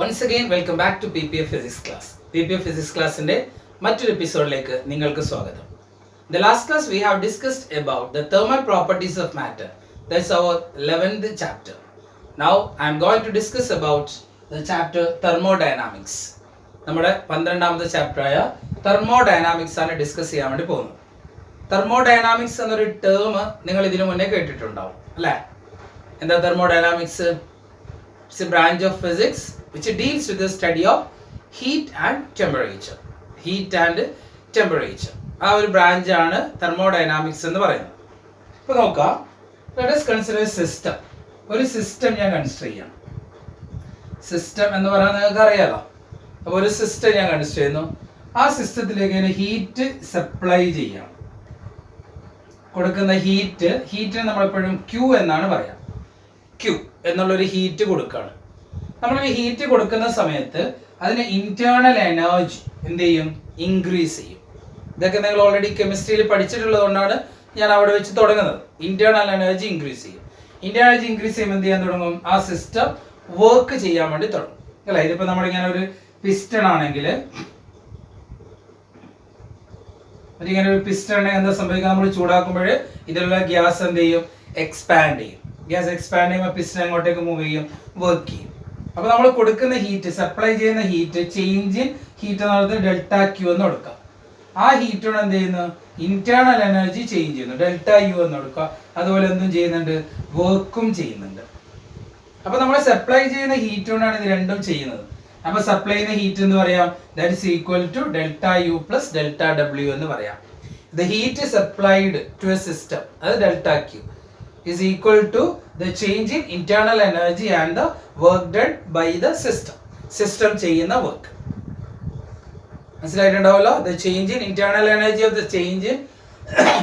Once again, welcome back to PPF Physics class. PPF Physics classന്റെ മറ്റൊരു എപ്പിസോഡിലേക്ക് നിങ്ങൾക്ക് സ്വാഗതം. The last class we have discussed about the thermal properties of matter. That's our 11th chapter. Now I am going to discuss about the chapter thermodynamics. നമ്മുടെ 12ാമത്തെ chapter ആയ thermodynamics ആണ് discuss ചെയ്യാൻ വേണ്ടി പോകുന്നത്. Thermodynamics എന്നൊരു ടേം നിങ്ങൾ ഇതിനു മുന്നേ കേട്ടിട്ടുണ്ടാവും അല്ലേ? എന്താ thermodynamics? It's a branch of physics which deals with the study of heat and temperature. Heat and temperature. ആ ഒരു ബ്രാഞ്ച് ആണ് തെർമോഡൈനാമിക്സ് എന്ന് പറയുന്നത്. ഇപ്പോൾ നോക്കാം, let us consider a system. ഒരു സിസ്റ്റം ഞാൻ കൺസിഡർ ചെയ്യാം. സിസ്റ്റം എന്ന് പറയാൻ നിങ്ങൾക്ക് അറിയാലോ. അപ്പോൾ ഒരു സിസ്റ്റം ഞാൻ കൺസിഡർ ചെയ്യുന്നു. ആ സിസ്റ്റത്തിലേക്ക് ഹീറ്റ് സപ്ലൈ ചെയ്യാം. കൊടുക്കുന്ന ഹീറ്റിന് നമ്മളെപ്പോഴും ക്യൂ എന്നാണ് പറയാം. ക്യൂ എന്നുള്ളൊരു ഹീറ്റ് കൊടുക്കുകയാണ്. നമ്മളൊരു ഹീറ്റ് കൊടുക്കുന്ന സമയത്ത് അതിന് ഇന്റേണൽ എനർജി എന്ത് ചെയ്യും? ഇൻക്രീസ് ചെയ്യും. ഇതൊക്കെ നിങ്ങൾ ഓൾറെഡി കെമിസ്ട്രിയിൽ പഠിച്ചിട്ടുള്ളത് കൊണ്ടാണ് ഞാൻ അവിടെ വെച്ച് തുടങ്ങുന്നത്. ഇന്റേണൽ എനർജി ഇൻക്രീസ് ചെയ്യും. ഇന്റേണൽ എനർജി ഇൻക്രീസ് ചെയ്യുമ്പോൾ എന്ത് ചെയ്യാൻ തുടങ്ങും? ആ സിസ്റ്റം വർക്ക് ചെയ്യാൻ വേണ്ടി തുടങ്ങും അല്ലേ? ഇതിപ്പോൾ നമ്മളിങ്ങനെ ഒരു പിസ്റ്റൺ ആണെങ്കിൽ ഇങ്ങനെ ഒരു പിസ്റ്റൺ എന്താ സംഭവിക്കുക? നമ്മൾ ചൂടാക്കുമ്പോൾ ഇതിലുള്ള ഗ്യാസ് എന്ത് ചെയ്യും? എക്സ്പാൻഡ് ചെയ്യും. ഗ്യാസ് എക്സ്പാൻഡ് ചെയ്യുമ്പോൾ പിസ്റ്റൺ അങ്ങോട്ടേക്ക് മൂവ് ചെയ്യും, വർക്ക് ചെയ്യും. അപ്പോൾ നമ്മൾ കൊടുക്കുന്ന ഹീറ്റ്, സപ്ലൈ ചെയ്യുന്ന ഹീറ്റ്, ചേഞ്ച് ഇൻ ഹീറ്റ് എന്ന് പറയുന്നത് ഡെൽറ്റ ക്യൂ എന്ന് കൊടുക്കുക. ആ ഹീറ്റോട് എന്ത് ചെയ്യുന്നു? ഇന്റേണൽ എനർജി ചേഞ്ച് ചെയ്യുന്നു, ഡെൽറ്റ യു എന്ന് കൊടുക്കുക. അതുപോലെ എന്തും ചെയ്യുന്നുണ്ട്? വർക്കും ചെയ്യുന്നുണ്ട്. അപ്പോൾ നമ്മൾ സപ്ലൈ ചെയ്യുന്ന ഹീറ്റ് കൊണ്ടാണ് ഇത് രണ്ടും ചെയ്യുന്നത്. അപ്പോൾ സപ്ലൈ ചെയ്യുന്ന ഹീറ്റ് എന്ന് പറയാം, that is equal to delta U plus delta W എന്ന് പറയാം. The heat supplied to a system, അത് delta Q, is equal to the change in internal energy and the work done by the system. System ചെയ്യുന്ന work. മനസ്സിലായിട്ടുണ്ടാവല്ലോ? The change in internal energy of the change in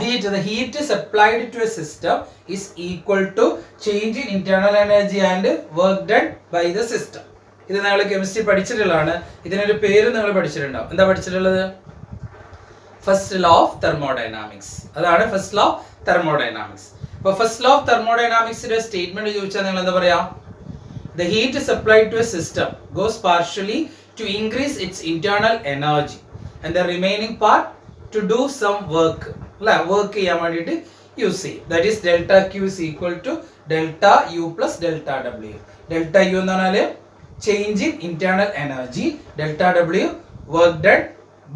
heat, the heat supplied to a system is equal to change in internal energy and work done by the system. ഇത് നിങ്ങൾ chemistry പഠിച്ചിട്ടുള്ളതാണ്. ഇതിനൊരു പേര് നിങ്ങൾ പഠിച്ചിട്ടുണ്ടാവും. എന്താ പഠിച്ചിട്ടുള്ളത്? First law of thermodynamics. അതാണ് first law of thermodynamics. അപ്പോൾ ഫസ്റ്റ് ലോ ഓഫ് തെർമോഡൈനാമിക്സിന്റെ സ്റ്റേറ്റ്മെന്റ് ചോദിച്ചാൽ നിങ്ങൾ എന്താ പറയാ? The heat supplied to a system goes partially to increase its internal energy and the remaining part to do some work. അല്ല, work ചെയ്യാൻ വേണ്ടിയിട്ട് യൂസ് ചെയ്യും. That is delta Q is equal to delta U plus delta W. Delta U എന്ന് പറഞ്ഞാൽ change in internal energy, delta W work done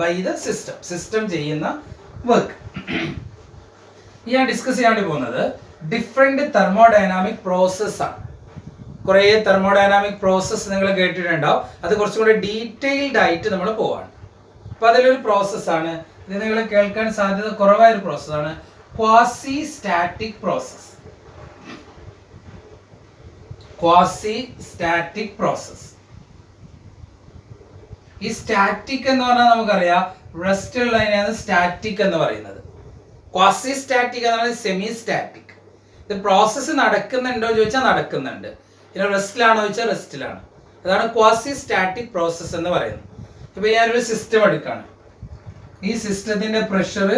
by the system, system ചെയ്യുന്ന work. ഞാൻ discuss ചെയ്യാൻ വേണ്ടി പോകുന്നത് ഡിഫറെന്റ് തെർമോഡൈനാമിക് പ്രോസസ് ആണ്. കുറേ thermodynamic process നിങ്ങൾ കേട്ടിട്ടുണ്ടാവും. അത് കുറച്ചും കൂടെ ഡീറ്റെയിൽഡ് ആയിട്ട് നമ്മൾ പോവാണ്. അപ്പൊ അതിലൊരു പ്രോസസ്സാണ്, ഇത് നിങ്ങൾ കേൾക്കാൻ സാധ്യത കുറവായ ഒരു പ്രോസസ്സാണ്, quasi static process. Quasi static process. ഈ സ്റ്റാറ്റിക് എന്ന് പറഞ്ഞാൽ നമുക്കറിയാം, റെസ്റ്റ് ഉള്ളതിനെയാണ് സ്റ്റാറ്റിക് എന്ന് പറയുന്നത്. ക്വാസി സ്റ്റാറ്റിക് എന്ന് പറയുന്നത് സെമി സ്റ്റാറ്റിക്. ഇത് പ്രോസസ്സ് നടക്കുന്നുണ്ടോ ചോദിച്ചാൽ നടക്കുന്നുണ്ട്, പിന്നെ റെസ്റ്റിലാണോ ചോദിച്ചാൽ റെസ്റ്റിലാണ്. അതാണ് ക്വാസി സ്റ്റാറ്റിക് പ്രോസസ്സ് എന്ന് പറയുന്നത്. ഇപ്പൊ ഞാനൊരു സിസ്റ്റം എടുക്കാണ്. ഈ സിസ്റ്റത്തിന്റെ പ്രഷർ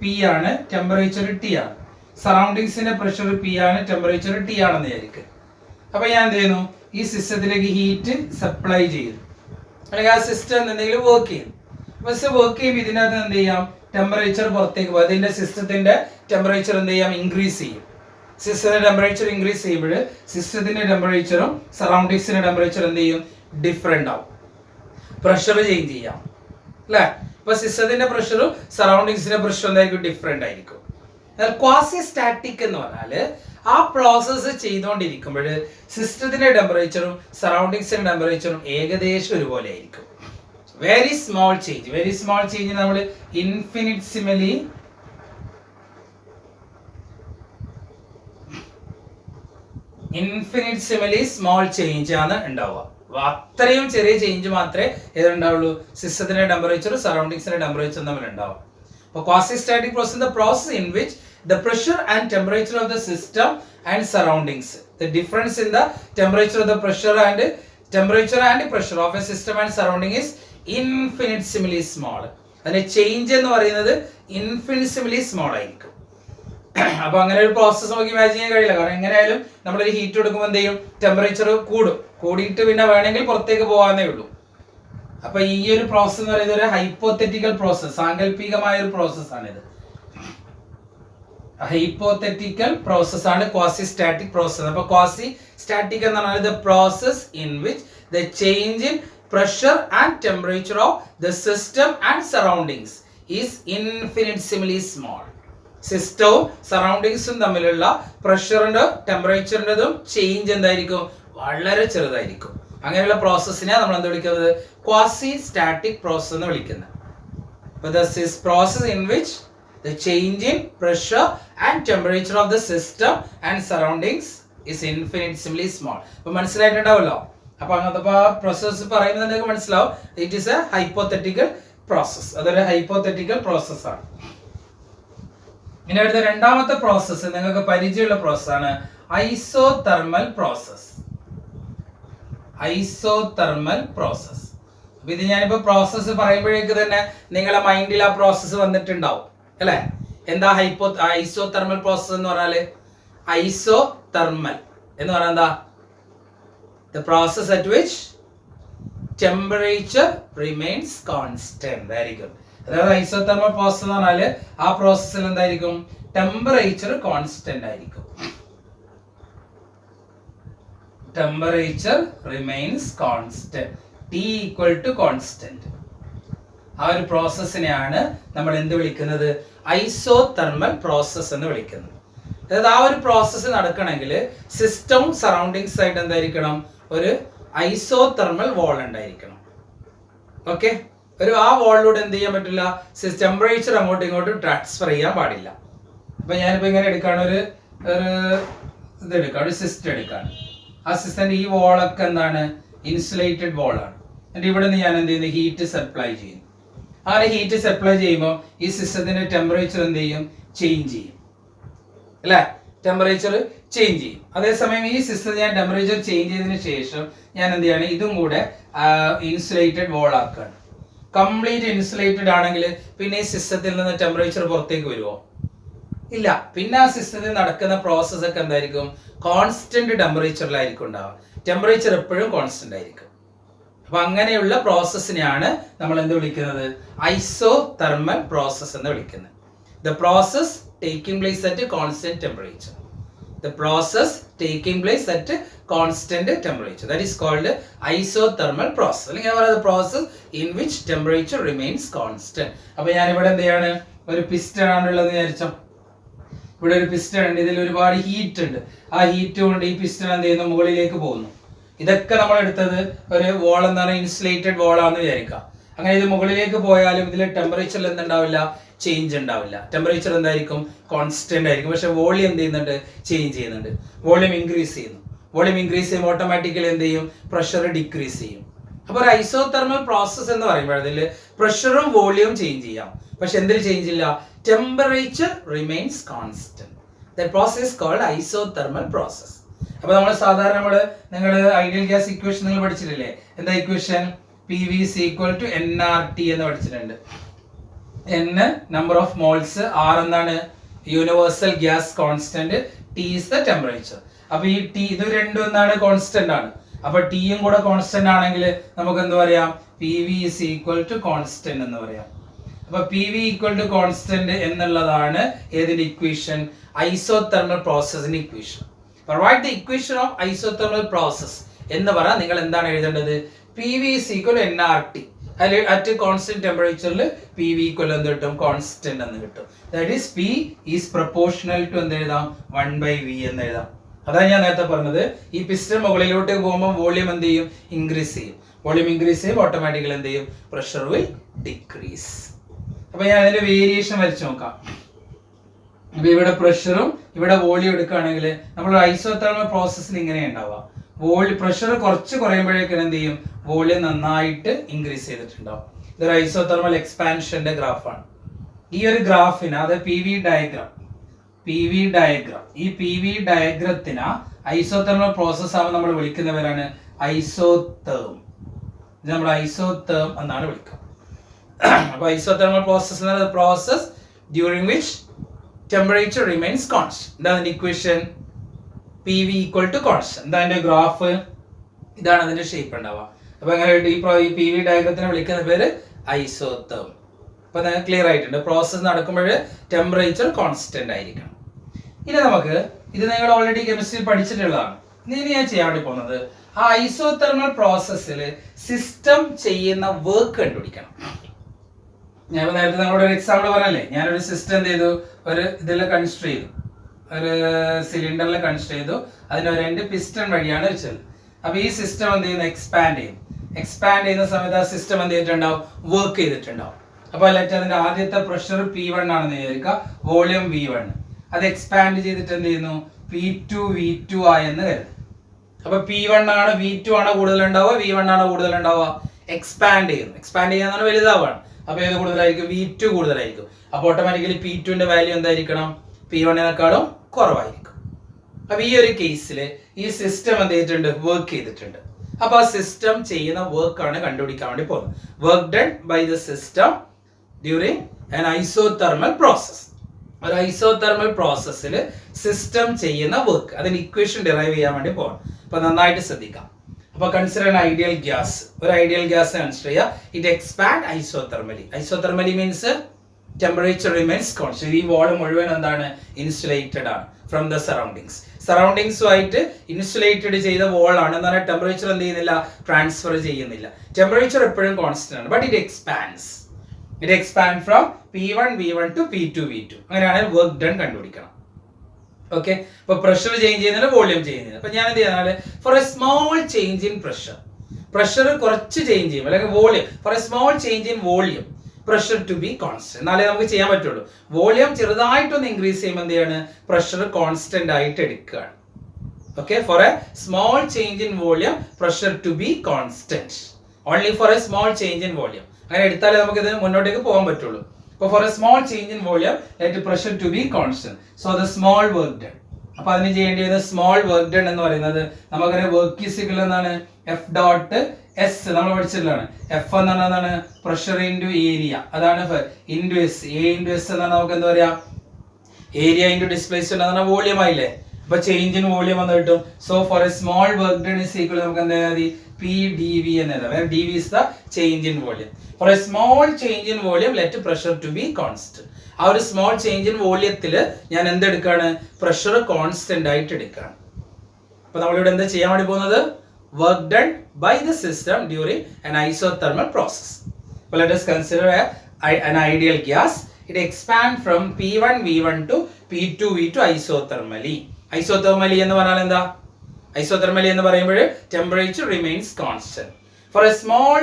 പി ആണ്, ടെമ്പറേച്ചർ ടി ആണ്. സറൗണ്ടിങ്സിന്റെ പ്രഷർ പി ആണ്, ടെമ്പറേച്ചർ ടി ആണെന്ന് വിചാരിക്കുക. അപ്പൊ ഞാൻ എന്ത് ചെയ്യുന്നു? ഈ സിസ്റ്റത്തിലേക്ക് ഹീറ്റ് സപ്ലൈ ചെയ്യുന്നു, അല്ലെങ്കിൽ ആ സിസ്റ്റം എന്തെങ്കിലും വർക്ക് ചെയ്യും. വർക്ക് ചെയ്യുമ്പോൾ ഇതിനകത്ത് എന്ത് ചെയ്യാം? ടെമ്പറേച്ചർ പുറത്തേക്ക് പോകും. അതിന്റെ സിസ്റ്റത്തിന്റെ ടെമ്പറേച്ചർ എന്ത് ചെയ്യാം? ഇൻക്രീസ് ചെയ്യും. സിസ്റ്റത്തിന്റെ ടെമ്പറേച്ചർ ഇൻക്രീസ് ചെയ്യുമ്പോൾ സിസ്റ്റത്തിന്റെ ടെമ്പറേച്ചറും സറൗണ്ടിങ്സിന്റെ ടെമ്പറേച്ചർ എന്ത് ചെയ്യും? ഡിഫറെന്റ് ആവും. പ്രഷർ ചേഞ്ച് ചെയ്യാം അല്ലേ? ഇപ്പൊ സിസ്റ്റത്തിന്റെ പ്രഷറും സറൗണ്ടിങ്സിന്റെ പ്രഷറും എന്തായിരിക്കും? ഡിഫറെന്റ് ആയിരിക്കും. ക്വാസി സ്റ്റാറ്റിക് എന്ന് പറഞ്ഞാല് ആ പ്രോസസ്സ് ചെയ്തുകൊണ്ടിരിക്കുമ്പോൾ സിസ്റ്റത്തിന്റെ ടെമ്പറേച്ചറും സറൗണ്ടിങ്സിന്റെ ടെമ്പറേച്ചറും ഏകദേശം ഒരുപോലെ ആയിരിക്കും. Very small change, very small change നമ്മൾ ഇൻഫിനിറ്റ്സിമലി സ്മോൾ ചേഞ്ച് ആണ് ഉണ്ടാവുക. അത്രയും ചെറിയ ചേഞ്ച് മാത്രമേ ഏതുണ്ടാവുള്ളൂ? സിസ്റ്റത്തിന്റെ ടെമ്പറേച്ചറും സറൗണ്ടിങ്സിന്റെ ടെമ്പറേച്ചറും തമ്മിൽ ഉണ്ടാവും. അപ്പോൾ quasi static process the process in which the pressure and temperature of the system and surroundings, the difference in the temperature of the pressure and temperature and pressure of a system and surrounding is infinitesimally small. അതിന്റെ change എന്ന് പറയുന്നത് infinitesimally small ആയിരിക്കും. അപ്പൊ അങ്ങനെ ഒരു process നമുക്ക് imagine ചെയ്യാൻ കഴിയില്ല. കാരണം എങ്ങനെയായാലും നമ്മളൊരു ഹീറ്റ് എടുക്കുമ്പോൾ എന്ത് ചെയ്യും, ടെമ്പറേച്ചർ കൂടും. കൂടിയിട്ട് പിന്നെ വേണമെങ്കിൽ പുറത്തേക്ക് പോകാന്നേ ഉള്ളൂ. അപ്പൊ ഈ ഒരു പ്രോസസ് എന്ന് പറയുന്നത് ഒരു ഹൈപ്പോത്തറ്റിക്കൽ പ്രോസസ്, സാങ്കല്പികമായ ഒരു പ്രോസസ് ഇത്. ഹൈപ്പോത്തറ്റിക്കൽ പ്രോസസ് ആണ് ക്വാസി സ്റ്റാറ്റിക് പ്രോസസ്. അപ്പൊ ക്വാസി സ്റ്റാറ്റിക് എന്ന് പറഞ്ഞാൽ the process in which the change in pressure and temperature of the system and surroundings is infinitesimally small. സിസ്റ്റവും സറൗണ്ടിങ്സും തമ്മിലുള്ള പ്രഷറിന്റെ ടെമ്പറേച്ചറിന്റെതും ചേഞ്ച് എന്തായിരിക്കും, വളരെ ചെറുതായിരിക്കും. അങ്ങനെയുള്ള പ്രോസസ്സിനെ നമ്മൾ എന്താ വിളിക്കുന്നത്, ക്വാസി സ്റ്റാറ്റിക് പ്രോസസ് എന്ന് വിളിക്കുന്നത്. അപ്പോൾ this is process in which the change in pressure and temperature of the system and surroundings is infinitesimally small. അപ്പോൾ മനസ്സിലായിട്ടുണ്ടാവല്ലോ. അപ്പൊ അങ്ങനത്തെ പ്രോസസ് പറയുന്നത് നിങ്ങൾക്ക് മനസ്സിലാവും. It is A hypothetical process. അതൊരു ഹൈപ്പോത്തറ്റിക്കൽ പ്രോസസ് ആണ്. ഇനി അടുത്ത രണ്ടാമത്തെ പ്രോസസ് നിങ്ങൾക്ക് പരിചയമുള്ള പ്രോസസ് ആണ് ഐസോതെർമൽ പ്രോസസ്. Isothermal process. അപ്പൊ ഇത് ഞാനിപ്പോ പ്രോസസ് പറയുമ്പോഴേക്ക് തന്നെ നിങ്ങളെ മൈൻഡിൽ ആ പ്രോസസ് വന്നിട്ടുണ്ടാവും അല്ലെ. എന്താ ഐസോതെർമൽ പ്രോസസ് എന്ന് പറഞ്ഞാല്? ഐസോതെർമൽ എന്ന് പറഞ്ഞാൽ എന്താ? The process at which temperature remains constant. Very good. അതായത് ഐസോതെർമൽ പ്രോസസ് എന്ന് പറഞ്ഞാല് ആ പ്രോസസ്സിൽ എന്തായിരിക്കും, ടെമ്പറേച്ചർ കോൺസ്റ്റന്റ് ആയിരിക്കും. Temperature remains constant, T equal to constant. ആ ഒരു പ്രോസസ്സിനെയാണ് നമ്മൾ എന്ത് വിളിക്കുന്നത്, ഐസോതെർമൽ പ്രോസസ് എന്ന് വിളിക്കുന്നത്. അതായത് ആ ഒരു പ്രോസസ്സ് നടക്കണമെങ്കിൽ സിസ്റ്റവും സറൗണ്ടിങ്സ് ആയിട്ട് എന്തായിരിക്കണം, ഒരു ഐസോതെർമൽ വാൾ ഉണ്ടായിരിക്കണം. ഓക്കെ, ആ വാളിലൂടെ എന്ത് ചെയ്യാൻ പറ്റില്ല, ടെമ്പറേച്ചർ അങ്ങോട്ടും ഇങ്ങോട്ടും ട്രാൻസ്ഫർ ചെയ്യാൻ പാടില്ല. അപ്പൊ ഞാനിപ്പോ ഇങ്ങനെ എടുക്കാണ്, ഒരു ഇതെടുക്കാണ്, ഒരു സിസ്റ്റം എടുക്കാണ്. ആ സിസ്റ്റത്തിന്റെ ഈ വാളൊക്കെ എന്താണ്, ഇൻസുലേറ്റഡ് വാളാണ്. എന്നിട്ട് ഇവിടെ നിന്ന് ഞാൻ എന്ത് ചെയ്യുന്നു, ഹീറ്റ് സപ്ലൈ ചെയ്യുന്നു. അങ്ങനെ ഹീറ്റ് സപ്ലൈ ചെയ്യുമ്പോൾ ഈ സിസ്റ്റത്തിന്റെ ടെമ്പറേച്ചർ എന്ത് ചെയ്യും, ചേഞ്ച് ചെയ്യും അല്ലെ. ടെമ്പറേച്ചർ ചേഞ്ച് ചെയ്യും. അതേസമയം ഈ സിസ്റ്റം ഞാൻ ടെമ്പറേച്ചർ ചേഞ്ച് ചെയ്തതിനു ശേഷം ഞാൻ എന്ത് ചെയ്യാണ്, ഇതും കൂടെ ഇൻസുലേറ്റഡ് വാൾ ആക്കുകയാണ്. കംപ്ലീറ്റ് ഇൻസുലേറ്റഡ് ആണെങ്കിൽ പിന്നെ ഈ സിസ്റ്റത്തിൽ നിന്ന് ടെമ്പറേച്ചർ പുറത്തേക്ക് വരുമോ? ഇല്ല. പിന്നെ ആ സിസ്റ്റത്തിൽ നടക്കുന്ന പ്രോസസ് ഒക്കെ എന്തായിരിക്കും, കോൺസ്റ്റന്റ് ടെമ്പറേച്ചറിലായിരിക്കും ഉണ്ടാവുക. ടെമ്പറേച്ചർ എപ്പോഴും കോൺസ്റ്റന്റ് ആയിരിക്കും. അപ്പൊ അങ്ങനെയുള്ള പ്രോസസ്സിനെയാണ് നമ്മൾ എന്ത് വിളിക്കുന്നത്, ഐസോതെർമൽ പ്രോസസ് എന്ന് വിളിക്കുന്നത്. The process taking place at a constant temperature. The process taking place at a constant temperature. That is called isothermal process. അല്ലെങ്കിൽ ഞാൻ പറയുന്നത് process in which temperature remains constant. അപ്പോൾ ഞാൻ ഇവിടെ എന്ത് ചെയ്യാണ്, ഒരു പിസ്റ്റൺ ആണുള്ളത് വിചാരിച്ചോ. ഇവിടെ ഒരു പിസ്റ്റൺ ഉണ്ട്, ഇതിൽ ഒരുപാട് ഹീറ്റ് ഉണ്ട്. ആ ഹീറ്റ് കൊണ്ട് ഈ പിസ്റ്റൺ എന്ത് ചെയ്യുന്നു, മുകളിലേക്ക് പോകുന്നു. ഇതൊക്കെ നമ്മൾ എടുത്തത് ഒരു വാൾ എന്താണ്, ഇൻസുലേറ്റഡ് വാൾ ആണെന്ന് വിചാരിക്കാം. അങ്ങനെ ഇത് മുകളിലേക്ക് പോയാലും ഇതിൽ ടെമ്പറേച്ചറിൽ എന്തുണ്ടാവില്ല, ചേഞ്ച് ഉണ്ടാവില്ല. ടെമ്പറേച്ചർ എന്തായിരിക്കും, കോൺസ്റ്റന്റ് ആയിരിക്കും. പക്ഷെ വോളിയം എന്ത് ചെയ്യുന്നുണ്ട്, ചേഞ്ച് ചെയ്യുന്നുണ്ട്. വോളിയം ഇൻക്രീസ് ചെയ്യുന്നു. വോളിയം ഇൻക്രീസ് ചെയ്യുമ്പോൾ ഓട്ടോമാറ്റിക്കലി എന്ത് ചെയ്യും, പ്രഷർ ഡിക്രീസ് ചെയ്യും. അപ്പോൾ ഒരു ഐസോതെർമൽ പ്രോസസ് എന്ന് പറയുമ്പോൾ അതിൽ പ്രഷറും വോളിയവും ചേഞ്ച് ചെയ്യാം. പക്ഷെ എന്തിൽ ചേഞ്ച് ഇല്ല, temperature remains constant. That process is called isothermal process. അപ്പൊ നമ്മൾ സാധാരണ നിങ്ങൾ ഐഡിയൽ ഗ്യാസ് ഇക്വേഷൻ നിങ്ങൾ പഠിച്ചിട്ടില്ലേ? എന്താ equation? PV is equal to nRT എന്ന് പഠിച്ചിട്ടുണ്ട്. N number of moles, R എന്താണ്, universal gas constant, T is the temperature. അപ്പൊ ഈ T ഇത് രണ്ടും എന്താണ്, കോൺസ്റ്റന്റ് ആണ്. അപ്പൊ T യും കൂടെ കോൺസ്റ്റന്റ് ആണെങ്കിൽ നമുക്ക് എന്ത് പറയാം, PV is equal to constant എന്ന് പറയാം. അപ്പൊ PV equal to constant എന്നുള്ളതാണ് ഏതിന്റെ ഇക്വേഷൻ, ഐസോതെർമൽ പ്രോസസിന്റെ equation. Provide the equation of isothermal process എന്ന് പറയാൻ നിങ്ങൾ എന്താണ് എഴുതേണ്ടത്, PV is equal to nRT. At a constant temperature PV equal എന്ത് കിട്ടും, കോൺസ്റ്റന്റ് എന്ന് കിട്ടും. That is P is proportional to എന്ത് എഴുതാം, 1/V എന്ന് എഴുതാം. അതാണ് ഞാൻ നേരത്തെ പറഞ്ഞത്. ഈ പിസ്റ്റൺ മുകളിലോട്ട് പോകുമ്പോൾ വോളിയം എന്ത് ചെയ്യും, ഇൻക്രീസ് ചെയ്യും. വോളിയം ഇൻക്രീസ് ചെയ്യുമ്പോൾ ഓട്ടോമാറ്റിക്കലി എന്ത് ചെയ്യും, പ്രഷർ വിൽ ഡിക്രീസ്. അപ്പൊ ഞാൻ അതിന്റെ വേരിയേഷൻ വരച്ച് നോക്കാം. അപ്പൊ ഇവിടെ പ്രഷറും ഇവിടെ വോളിയം എടുക്കുകയാണെങ്കിൽ നമ്മൾ ഐസോതെർമൽ പ്രോസസ്സിൽ ഇങ്ങനെ ഉണ്ടാവുക. പ്രഷർ കുറച്ച് കുറയുമ്പോഴേക്കും എന്ത് ചെയ്യും, വോളിയം നന്നായിട്ട് ഇൻക്രീസ് ചെയ്തിട്ടുണ്ടാവും. ഇതൊരു ഐസോതെർമൽ എക്സ്പാൻഷന്റെ ഗ്രാഫാണ്. ഈ ഒരു ഗ്രാഫിന്, അത് PV ഡയഗ്രാം, ഈ PV ഡയഗ്രത്തിനെ ഐസോതെർമൽ പ്രോസസ് ആവുമ്പോൾ നമ്മൾ വിളിക്കുന്നവരാണ് ഐസോതേം. ഇത് നമ്മൾ ഐസോതേം എന്നാണ് വിളിക്കുക. അപ്പൊ ഐസോതെർമൽ പ്രോസസ് എന്നത് process during which temperature remains constant. എന്താണ് equation? P V equal to constant. എന്താ അതിന്റെ ഗ്രാഫ്? ഇതാണ് അതിന്റെ ഷേപ്പ് ഉണ്ടാവുക. അപ്പൊ അങ്ങനെ ഈ പി വി ഡയഗ്രത്തിനെ വിളിക്കുന്ന പേര് ഐസോതെർം. അപ്പൊ നിങ്ങൾക്ക് ക്ലിയർ ആയിട്ടുണ്ട്. പ്രോസസ് നടക്കുമ്പോൾ ടെമ്പറേച്ചർ കോൺസ്റ്റന്റ് ആയിരിക്കണം. ഇനി നമുക്ക് ഇത് നിങ്ങൾ ഓൾറെഡി കെമിസ്ട്രിയിൽ പഠിച്ചിട്ടുള്ളതാണ്. ഇനി ഞാൻ ചെയ്യാൻ വേണ്ടി പോകുന്നത് ആ ഐസോതെർമൽ പ്രോസസ്സിൽ സിസ്റ്റം ചെയ്യുന്ന വർക്ക് കണ്ടുപിടിക്കണം. ഞാൻ നേരത്തെ നിങ്ങളോട് ഒരു എക്സാമ്പിൾ പറഞ്ഞല്ലേ, ഞാനൊരു സിസ്റ്റം എന്ത് ചെയ്തു, ഒരു ഇതിൽ കൺസ്ട്രക്ട് ചെയ്തു, ഒരു സിലിണ്ടറിൽ കൺസ്ട്രക്ട് ചെയ്തു, അതിന് ഒരു രണ്ട് പിസ്റ്റൺ വഴിയാണ് വെച്ചത്. അപ്പൊ ഈ സിസ്റ്റം എന്ത് ചെയ്യുന്നു, എക്സ്പാൻഡ് ചെയ്യും. എക്സ്പാൻഡ് ചെയ്യുന്ന സമയത്ത് ആ സിസ്റ്റം എന്ത് ചെയ്തിട്ടുണ്ടാവും, വർക്ക് ചെയ്തിട്ടുണ്ടാവും. അപ്പൊ അല്ലാറ്റ് അതിന്റെ ആദ്യത്തെ പ്രഷർ P1 ആണെന്ന് വിചാരിക്കുക, വോളിയം V1. അത് എക്സ്പാൻഡ് ചെയ്തിട്ട് എന്ത് ചെയ്യുന്നു, P2 V2 ആയെന്ന് കരുത്. അപ്പൊ P1 ആണ് V2 ആണോ കൂടുതൽ ഉണ്ടാവുക, V1 ആണോ കൂടുതൽ ഉണ്ടാവുക? എക്സ്പാൻഡ് ചെയ്യുന്നു. എക്സ്പാൻഡ് ചെയ്യാന്ന് വലുതാവാണ്. അപ്പൊ ഏത് കൂടുതലായിരിക്കും? V2 കൂടുതലായിരിക്കും. അപ്പൊ ഓട്ടോമാറ്റിക്കലി P2ന്റെ വാല്യൂ എന്തായിരിക്കണം? P1നേക്കാളും കുറവായിരിക്കും. അപ്പൊ ഈ ഒരു കേസിൽ ഈ സിസ്റ്റം എന്ത് ചെയ്തിട്ടുണ്ട്, വർക്ക് ചെയ്തിട്ടുണ്ട്. അപ്പൊ ആ സിസ്റ്റം ചെയ്യുന്ന വർക്ക് ആണ് കണ്ടുപിടിക്കാൻ വേണ്ടി പോകുന്നത്. Work done by the system during an isothermal process. ഒരു ഐസോതെർമൽ പ്രോസസ്സിൽ സിസ്റ്റം ചെയ്യുന്ന വർക്ക്, അതിന് ഇക്വേഷൻ ഡിറൈവ് ചെയ്യാൻ വേണ്ടി പോകണം. അപ്പൊ നന്നായിട്ട് ശ്രദ്ധിക്കാം. അപ്പൊ കൺസിഡർ an ഐഡിയൽ ഗ്യാസ്. ഒരു ഐഡിയൽ ഗ്യാസ് കൺസിഡർ ചെയ്യുക. It expand isothermally. Isothermally means temperature remains constant. ഈ വാൾ മുഴുവൻ എന്താണ്, ഇൻസുലേറ്റഡ് ആണ് ഫ്രം ദ സറൗണ്ടിങ്സ്. സറൗണ്ടിങ്സുമായിട്ട് ഇൻസുലേറ്റഡ് ചെയ്ത വാൾ ആണ്. എന്ന് പറഞ്ഞാൽ ടെമ്പറേച്ചർ എന്ത് ചെയ്യുന്നില്ല, ട്രാൻസ്ഫർ ചെയ്യുന്നില്ല. ടെമ്പറേച്ചർ എപ്പോഴും കോൺസ്റ്റന്റ് ആണ്, but it expands. It expand from P1 V1 to P2 V2. അങ്ങനെയാണെങ്കിൽ വർക്ക് ഡൺ കണ്ടുപിടിക്കണം. ഓക്കെ, അപ്പൊ പ്രഷർ ചേഞ്ച് ചെയ്യുന്നില്ല, വോളിയം ചെയ്യുന്നില്ല. അപ്പൊ ഞാൻ എന്ത് ചെയ്യുന്നത്, for a small change in pressure കുറച്ച് ചേഞ്ച് ചെയ്യും, അല്ലെങ്കിൽ volume, for a small change in volume pressure to be constant. എന്നാലേ നമുക്ക് ചെയ്യാൻ പറ്റുള്ളൂ. വോളിയം ചെറുതായിട്ടൊന്ന് ഇൻക്രീസ് ചെയ്യുമ്പോൾ എന്ത് ചെയ്യാണ്, പ്രഷർ കോൺസ്റ്റന്റ് ആയിട്ട് എടുക്കുകയാണ്. Okay, for a small change in volume pressure to be constant. Only for a small change in volume. അങ്ങനെ എടുത്താലേ നമുക്ക് ഇത് മുന്നോട്ടേക്ക് പോകാൻ പറ്റുള്ളൂ. അപ്പൊ for a small change in volume let pressure to be constant. So the small work done. അപ്പൊ അതിന് ചെയ്യേണ്ടി വരുന്നത് സ്മോൾ വർക്ക് ഡൺ എന്ന് പറയുന്നത് നമുക്കറിയാം വർക്ക് ഈസ് ഈക്വൽ എന്നാണ് എഫ് ഡോട്ട് എസ്. നമ്മൾ പഠിച്ചിട്ടുള്ളതാണ്. എഫ് എന്ന് പറഞ്ഞാൽ പ്രഷർ ഇൻറ്റു ഏരിയ, അതാണ് into S. A into S എന്നാണ് നമുക്ക് എന്താ പറയാ, ഏരിയ ഇൻറ്റു ഡിസ്പ്ലേസ്മെന്റ് എന്നാണ് വോളിയം ആയില്ലേ. അപ്പൊ ചേഞ്ച് ഇൻ വോളിയം എന്ന് കിട്ടും. So for a small work done is equal നമുക്ക് എന്താ മതി, PdV എന്ന് എഴുതാം. where dV is the change in volume. For a small change in volume let pressure to be constant. ആ ഒരു സ്മോൾ ചേഞ്ച് ഇൻ വോളിയത്തിൽ ഞാൻ എന്തെടുക്കാണ്, പ്രഷർ കോൺസ്റ്റന്റ് ആയിട്ട് എടുക്കുകയാണ്. അപ്പൊ നമ്മളിവിടെ എന്താ ചെയ്യാൻ വേണ്ടി പോകുന്നത്, work done by the system during an isothermal process. So let us consider an ideal gas. It expands from P1 V1 to P2 V2 isothermally. Isothermally എന്ന് പറഞ്ഞാൽ എന്താ, ഐസോതെർമലി എന്ന് പറയുമ്പോൾ temperature remains constant. For a small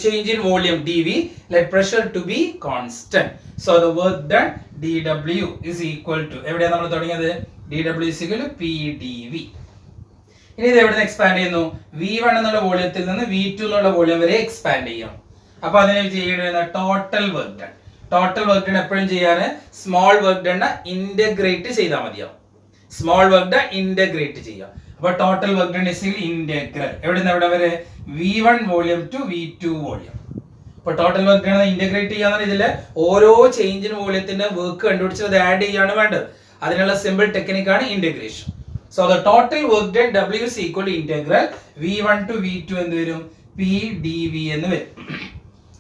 change in volume dV let pressure to be constant. So the work done dW is equal to, എവിടെയാണ് നമ്മൾ തുടങ്ങിയത്, dW is equal to PdV. ഇനി ഇത് എവിടെ നിന്ന് എക്സ്പാൻഡ് ചെയ്യുന്നു, V1 എന്നുള്ള വോളിയത്തിൽ നിന്ന് V2 എന്നുള്ള വോളിയം വരെ എക്സ്പാൻഡ് ചെയ്യും. അപ്പൊ അതിനെ ചെയ്യേണ്ടത് total work done. Total work done എപ്പോഴും ചെയ്യാൻ സ്മോൾ വർക്ക് ഡൺ ഇന്റഗ്രേറ്റ് ചെയ്താൽ മതിയാവും. സ്മോൾ വർക്ക് ഡൺ ഇന്റഗ്രേറ്റ് ചെയ്യാം. അപ്പൊ total work done is integral എവിടെ നിന്ന് എവിടെ വരെ, V1 volume to V2 volume. അപ്പൊ ടോട്ടൽ വർക്ക് ഡൺ ഇന്റഗ്രേറ്റ് ചെയ്യാന്ന് ഇതില് ഓരോ ചേഞ്ചിന് വോളിയത്തിന്റെ വർക്ക് കണ്ടുപിടിച്ച് അത് ആഡ് ചെയ്യാണ് വേണ്ടത്. അതിനുള്ള സിമ്പിൾ ടെക്നിക്കാണ് integration. So the total work done W is equal to integral V1 to V2 എന്ത് വരും, PdV എന്ന് വരും.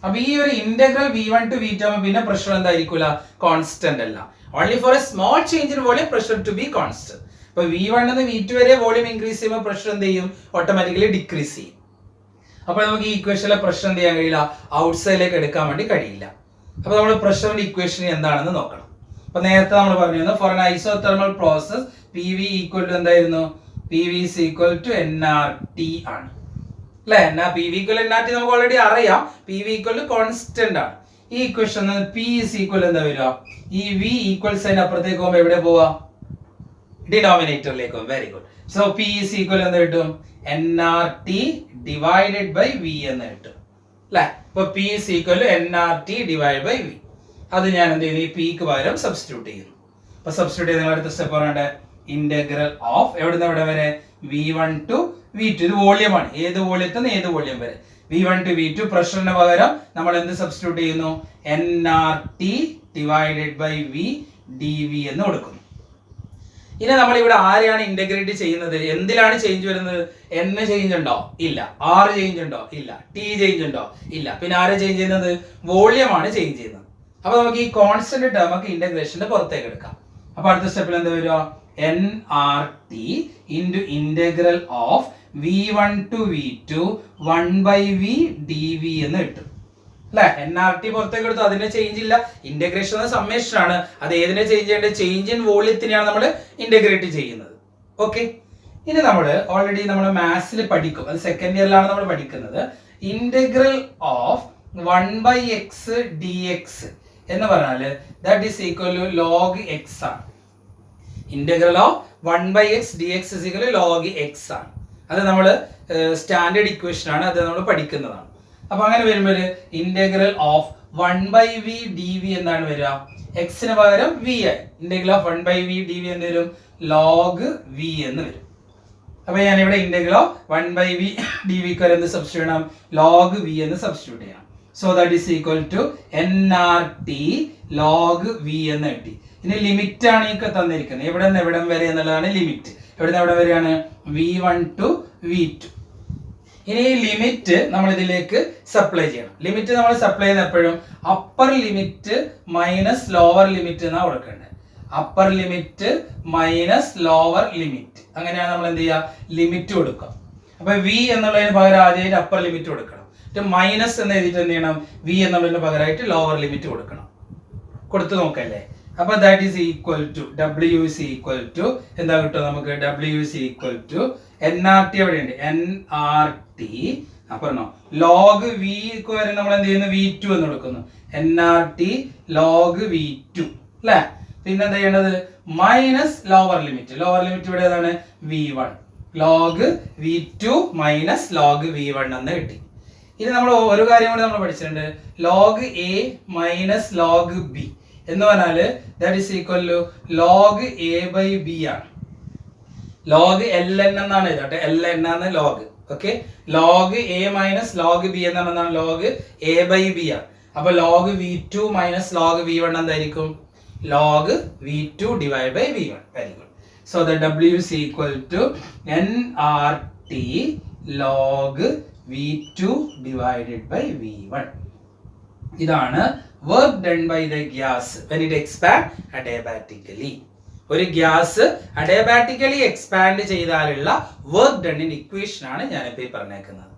അപ്പൊ ഈ ഒരു ഇന്റഗ്രൽ V1 ടു V2 ആകുമ്പോൾ പിന്നെ പ്രഷർ എന്തായിരിക്കില്ല, കോൺസ്റ്റന്റ് അല്ല. Only for a small change in volume pressure to be constant. അപ്പോൾ V1 നിന്ന് V2 വരെ വോളിയം ഇൻക്രീസ് ചെയ്യുമ്പോൾ പ്രഷർ എന്ത് ചെയ്യും, ഓട്ടോമാറ്റിക്കലി ഡിക്രീസ് ചെയ്യും. അപ്പോൾ നമുക്ക് ഈ ഇക്വേഷനിലെ പ്രഷർ എന്ത് ചെയ്യാൻ കഴിയില്ല, ഔട്ട്സൈഡിലേക്ക് എടുക്കാൻ വേണ്ടി കഴിയില്ല. അപ്പോൾ നമ്മൾ പ്രഷറിന്റെ ഇക്വേഷൻ എന്താണെന്ന് നോക്കണം. അപ്പോൾ നേരത്തെ നമ്മൾ പറഞ്ഞിരുന്നു for an isothermal process PV equal to എന്തായിരുന്നു, PV is equal to nRT ആണ് അല്ലേ. PV equal nRT നമുക്ക് ഓൾറെഡി അറിയാം. PV equal to കോൺസ്റ്റന്റ് ആണ്. ഈ ഇക്വേഷൻ P is equal എന്താ വരിക, ഈ V ഈക്വൽ സൈൻ അപ്പുറത്തേക്ക് പോകുമ്പോൾ എവിടെ പോവാ, ഡിനോമിനേറ്ററിലേക്ക് പോകും. Very good. So P is equal എന്താ കിട്ടും, nRT ഡിവൈഡഡ് ബൈ V എന്ന് കിട്ടും അല്ലേ. അപ്പൊ P is equal to nRT divide by V. അത് ഞാൻ എന്ത് ചെയ്യുന്നു, ഈ P ക്ക് പകരം സബ്സ്റ്റിറ്റ്യൂട്ട് ചെയ്യുന്നു. അപ്പൊ സബ്സ്റ്റിറ്റ്യൂട്ട് ചെയ്ത് അടുത്ത സ്റ്റെപ്പ് പറയണ്ടേ, ഇന്റഗ്രൽ ഓഫ് എവിടെ നിന്ന് എവിടെ വരെ, V1 ടു V2. ഇത് വോളിയമാണ്, ഏത് വോളിയത്തിൽ നിന്ന് ഏത് വോളിയം വരെ. V1 ടു V2 പ്രഷറിന് പകരം നമ്മൾ എന്ത് സബ്സ്റ്റിറ്റ്യൂട്ട് ചെയ്യുന്നു, nRT divided by V D V എന്ന് കൊടുക്കുന്നു. ഇനി നമ്മൾ ഇവിടെ ആരെയാണ് ഇന്റഗ്രേറ്റ് ചെയ്യുന്നത്? എന്തിലാണ് ചേഞ്ച് വരുന്നത്? എൻ ചേഞ്ച് ഉണ്ടോ? ഇല്ല. ആർ ചേഞ്ച് ഉണ്ടോ? ഇല്ല. ടി ചേഞ്ച് ഉണ്ടോ? ഇല്ല. പിന്നെ ആരെ ചേഞ്ച് ചെയ്യുന്നത്? വോളിയം ആണ് ചേഞ്ച് ചെയ്യുന്നത്. അപ്പൊ നമുക്ക് ഈ കോൺസ്റ്റന്റ് ടേം ഒക്കെ ഇന്റഗ്രേഷന്റെ പുറത്തേക്ക് എടുക്കാം. അപ്പൊ അടുത്ത സ്റ്റെപ്പിൽ എന്താ വരിക? N R T into integral of v1 to v2 1/v dv എന്ന് കിട്ടും അല്ലെ. എൻ ആർ ടി പുറത്തേക്ക് എടുത്തു, അതിന്റെ ചേഞ്ച് ഇല്ല. ഇന്റഗ്രേഷൻ എന്ന സമ്മേഷൻ ആണ്. അത് ഏതിനെ ചേഞ്ച് ചെയ്യേണ്ടത്? ചേഞ്ച് ഇൻ വോളിയത്തിനെയാണ് നമ്മൾ ഇന്റഗ്രേറ്റ് ചെയ്യുന്നത്. ഓക്കെ. ഇനി നമ്മൾ ഓൾറെഡി നമ്മൾ മാത്സിൽ പഠിക്കും, അത് സെക്കൻഡ് ഇയറിലാണ് നമ്മൾ പഠിക്കുന്നത്. ഇന്റഗ്രൽ ഓഫ് 1/x dx എന്ന് പറഞ്ഞാൽ that is equal to log x ആണ്. Integral of 1/x dx is equal to log x ആണ്. അത് നമ്മൾ സ്റ്റാൻഡേർഡ് ഇക്വേഷൻ ആണ്, അത് നമ്മൾ പഠിക്കുന്നതാണ്. അപ്പൊ അങ്ങനെ വരുമ്പോൾ ഇന്റഗ്രൽ ഓഫ് 1/v dv എന്താണ് വരിക? എക്സിന് പകരം v ആയി. ഇന്റഗ്രൽ ഓഫ് 1/v dv എന്ത് വരും? log v എന്ന് വരും. അപ്പൊ ഞാൻ ഇവിടെ ഇന്റഗ്രൽ ഓഫ് 1/v dv ക്ക് എന്ത് സബ്സ്റ്റിറ്റ്യൂട്ട് ചെയ്യണം? log v എന്ന് സബ്സ്റ്റിറ്റ്യൂട്ട് ചെയ്യണം. So that is equal to nRT log v എന്ന് കിട്ടി. ഇനി ലിമിറ്റ് ആണ് ഈ തന്നിരിക്കുന്നത്. എവിടെ നിന്ന് എവിടം വരെ എന്നുള്ളതാണ് ലിമിറ്റ്. എവിടെ നിന്ന് എവിടെ വരെയാണ്? v1 to v2. ഇനി ഈ ലിമിറ്റ് നമ്മൾ ഇതിലേക്ക് സപ്ലൈ ചെയ്യണം. ലിമിറ്റ് നമ്മൾ സപ്ലൈ ചെയ്യുന്ന എപ്പോഴും upper limit minus lower limit എന്നാണ് കൊടുക്കേണ്ടത്. Upper limit minus lower limit, അങ്ങനെയാണ് നമ്മൾ എന്ത് ചെയ്യുക? ലിമിറ്റ് കൊടുക്കുക. അപ്പൊ v എന്നുള്ളതിന് പകരം ആദ്യമായിട്ട് അപ്പർ ലിമിറ്റ് കൊടുക്കണം. മൈനസ് എന്ന് എഴുതിയിട്ട് എന്ത് ചെയ്യണം? v എന്നുള്ളതിന് പകരമായിട്ട് ലോവർ ലിമിറ്റ് കൊടുക്കണം. കൊടുത്തു നോക്കല്ലേ. അപ്പൊ that is equal to w is equal to എന്താ കിട്ടും നമുക്ക്? w is equal to nRT എവിടെയുണ്ട്? nRT പറഞ്ഞോ log v ക്ക് വരെ നമ്മൾ എന്ത് ചെയ്യുന്നു? v2 എന്ന് കൊടുക്കുന്നു. nRT log v2 അല്ലേ. പിന്നെ എന്താ ചെയ്യേണ്ടത്? Minus lower limit. Lower limit ഇവിടെ ഏതാണ്? v1 log v2 minus log v1 എന്ന് കിട്ടി. ഇനി നമ്മൾ ഒരു കാര്യം കൂടി നമ്മൾ പഠിച്ചിട്ടുണ്ട്. log a minus log b എന്ന് പറഞ്ഞാല് that is equal to log a by b ആണ്. log ln എന്നാണ് എഴുതട്ടെ. ln ആണ് log. Okay. log a minus log b എന്നാണ് log a by b ആണ്. അപ്പൊ log v2 minus log v1 എന്തായിരിക്കും? log v2 divided by v1. Very good. So the w is equal to nRT log v2 divided by v1. ഇതാണ് work done by the gas when it expand adiabatically. ഒരു ഗ്യാസ് adiabatically expand ചെയ്താലുള്ള work ഡണ്ണിന്റെ equation ആണ് ഞാനിപ്പോൾ ഈ പറഞ്ഞേക്കുന്നത്.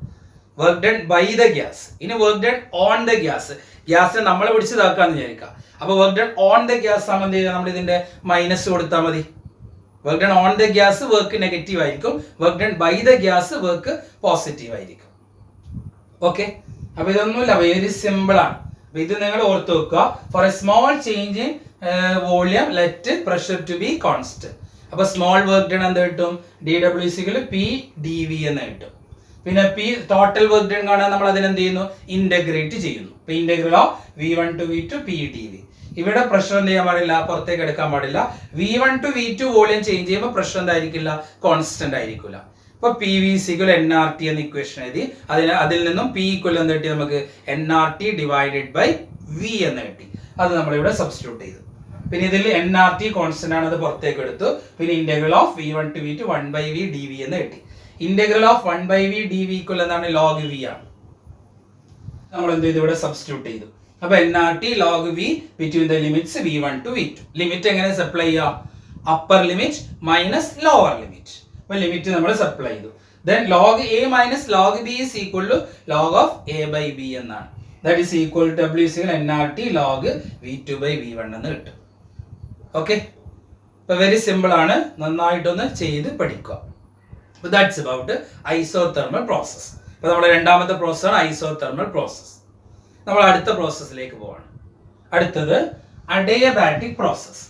Work done by the gas. ഇനി work done on the gas. ഗ്യാസിനെ നമ്മൾ പിടിച്ചതാക്കാന്ന് വിചാരിക്കാം. അപ്പൊ work done on the gas ആകുമ്പോൾ എന്ത് നമ്മൾ ഇതിന്റെ മൈനസ് കൊടുത്താൽ മതി. Work done on the gas work negative ആയിരിക്കും. Work done by the gas work positive ആയിരിക്കും. ഓക്കെ. അപ്പൊ ഇതൊന്നുമില്ല, വെരി സിമ്പിൾ ആണ്. ഇത് നിങ്ങൾ ഓർത്ത് വെക്കുക. Four a small change in volume let pressure to be constant. അപ്പൊ സ്മോൾ വർക്ക് ഡൺ എന്ത് കിട്ടും? dw p dv എന്ന് കിട്ടും. പിന്നെ p ടോട്ടൽ വർക്ക് ഡൺ കാണാൻ നമ്മൾ അതിനെന്ത് ചെയ്യുന്നു? ഇന്റഗ്രേറ്റ് ചെയ്യുന്നു. ഇപ്പൊ integral of v1 to v2 p dv. ഇവിടെ പ്രഷർ എന്ത് ചെയ്യാൻ പാടില്ല? പുറത്തേക്ക് എടുക്കാൻ പാടില്ല. v1 to v2 volume change ചെയ്യുമ്പോൾ പ്രഷർ എന്തായിരിക്കില്ല? കോൺസ്റ്റന്റ് ആയിരിക്കില്ല. അപ്പൊ P V is equal N R T എന്ന ഇക്വേഷൻ എഴുതി. അതിൽ നിന്നും പി ഈക്വൽ എന്ന് കിട്ടി നമുക്ക് N R T divided by V എന്ന് കിട്ടി. അത് നമ്മളിവിടെ സബ്സ്റ്റിറ്റ്യൂട്ട് ചെയ്തു. പിന്നെ ഇതിൽ എൻ ആർ ടി കോൺസ്റ്റന്റ് ആണ്, അത് പുറത്തേക്ക് എടുത്തു. പിന്നെ integral of v1 to v2 1/v dv എന്ന് കിട്ടി. Integral of 1/v dv equal എന്താണ്? log v ആണ്. നമ്മൾ എന്ത് ചെയ്തു? ഇവിടെ സബ്സ്റ്റിറ്റ്യൂട്ട് ചെയ്തു. അപ്പൊ N R T log v between the limits v1 to v2. Limit എങ്ങനെ സപ്ലൈ ചെയ്യാം? Upper limit minus lower limit. Limit നമ്മൾ സപ്ലൈ ചെയ്തു. then log a minus log b is equal to log of a by b എന്നാണ്. that is equal to w is equal nRT log v2 by v1 എന്ന് കിട്ടും. Okay. ഇപ്പൊ very simple ആണ്, നന്നായിട്ടൊന്ന് ചെയ്ത് പഠിക്കുക. that's about isothermal process. ഇപ്പൊ നമ്മുടെ രണ്ടാമത്തെ പ്രോസസ് ആണ് ഐസോതെർമൽ പ്രോസസ്. നമ്മൾ അടുത്ത പ്രോസസ്സിലേക്ക് പോവാണ്. അടുത്തത് അഡിയബാറ്റിക് പ്രോസസ്.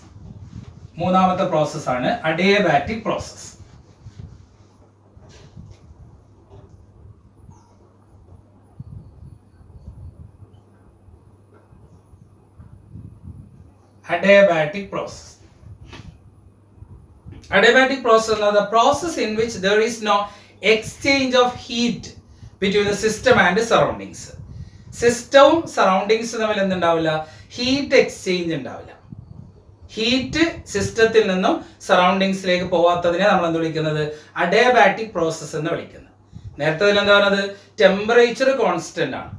മൂന്നാമത്തെ പ്രോസസ് ആണ് adiabatic process. Adiabatic process. Adiabatic process is the process in which there is no exchange of heat between the system and the surroundings. System surroundings തമ്മിൽ എന്തുണ്ടാവില്ല? Heat exchange ഉണ്ടാവില്ല. Heat സിസ്റ്റത്തിൽ നിന്നും സറൗണ്ടിങ്സിലേക്ക് പോവാത്തതിനെ നമ്മൾ എന്ത് വിളിക്കുന്നത്? Adiabatic process എന്ന് വിളിക്കുന്നത്. നേരത്തെ എന്താ പറയുന്നത്? ടെമ്പറേച്ചർ കോൺസ്റ്റന്റ് ആണ്.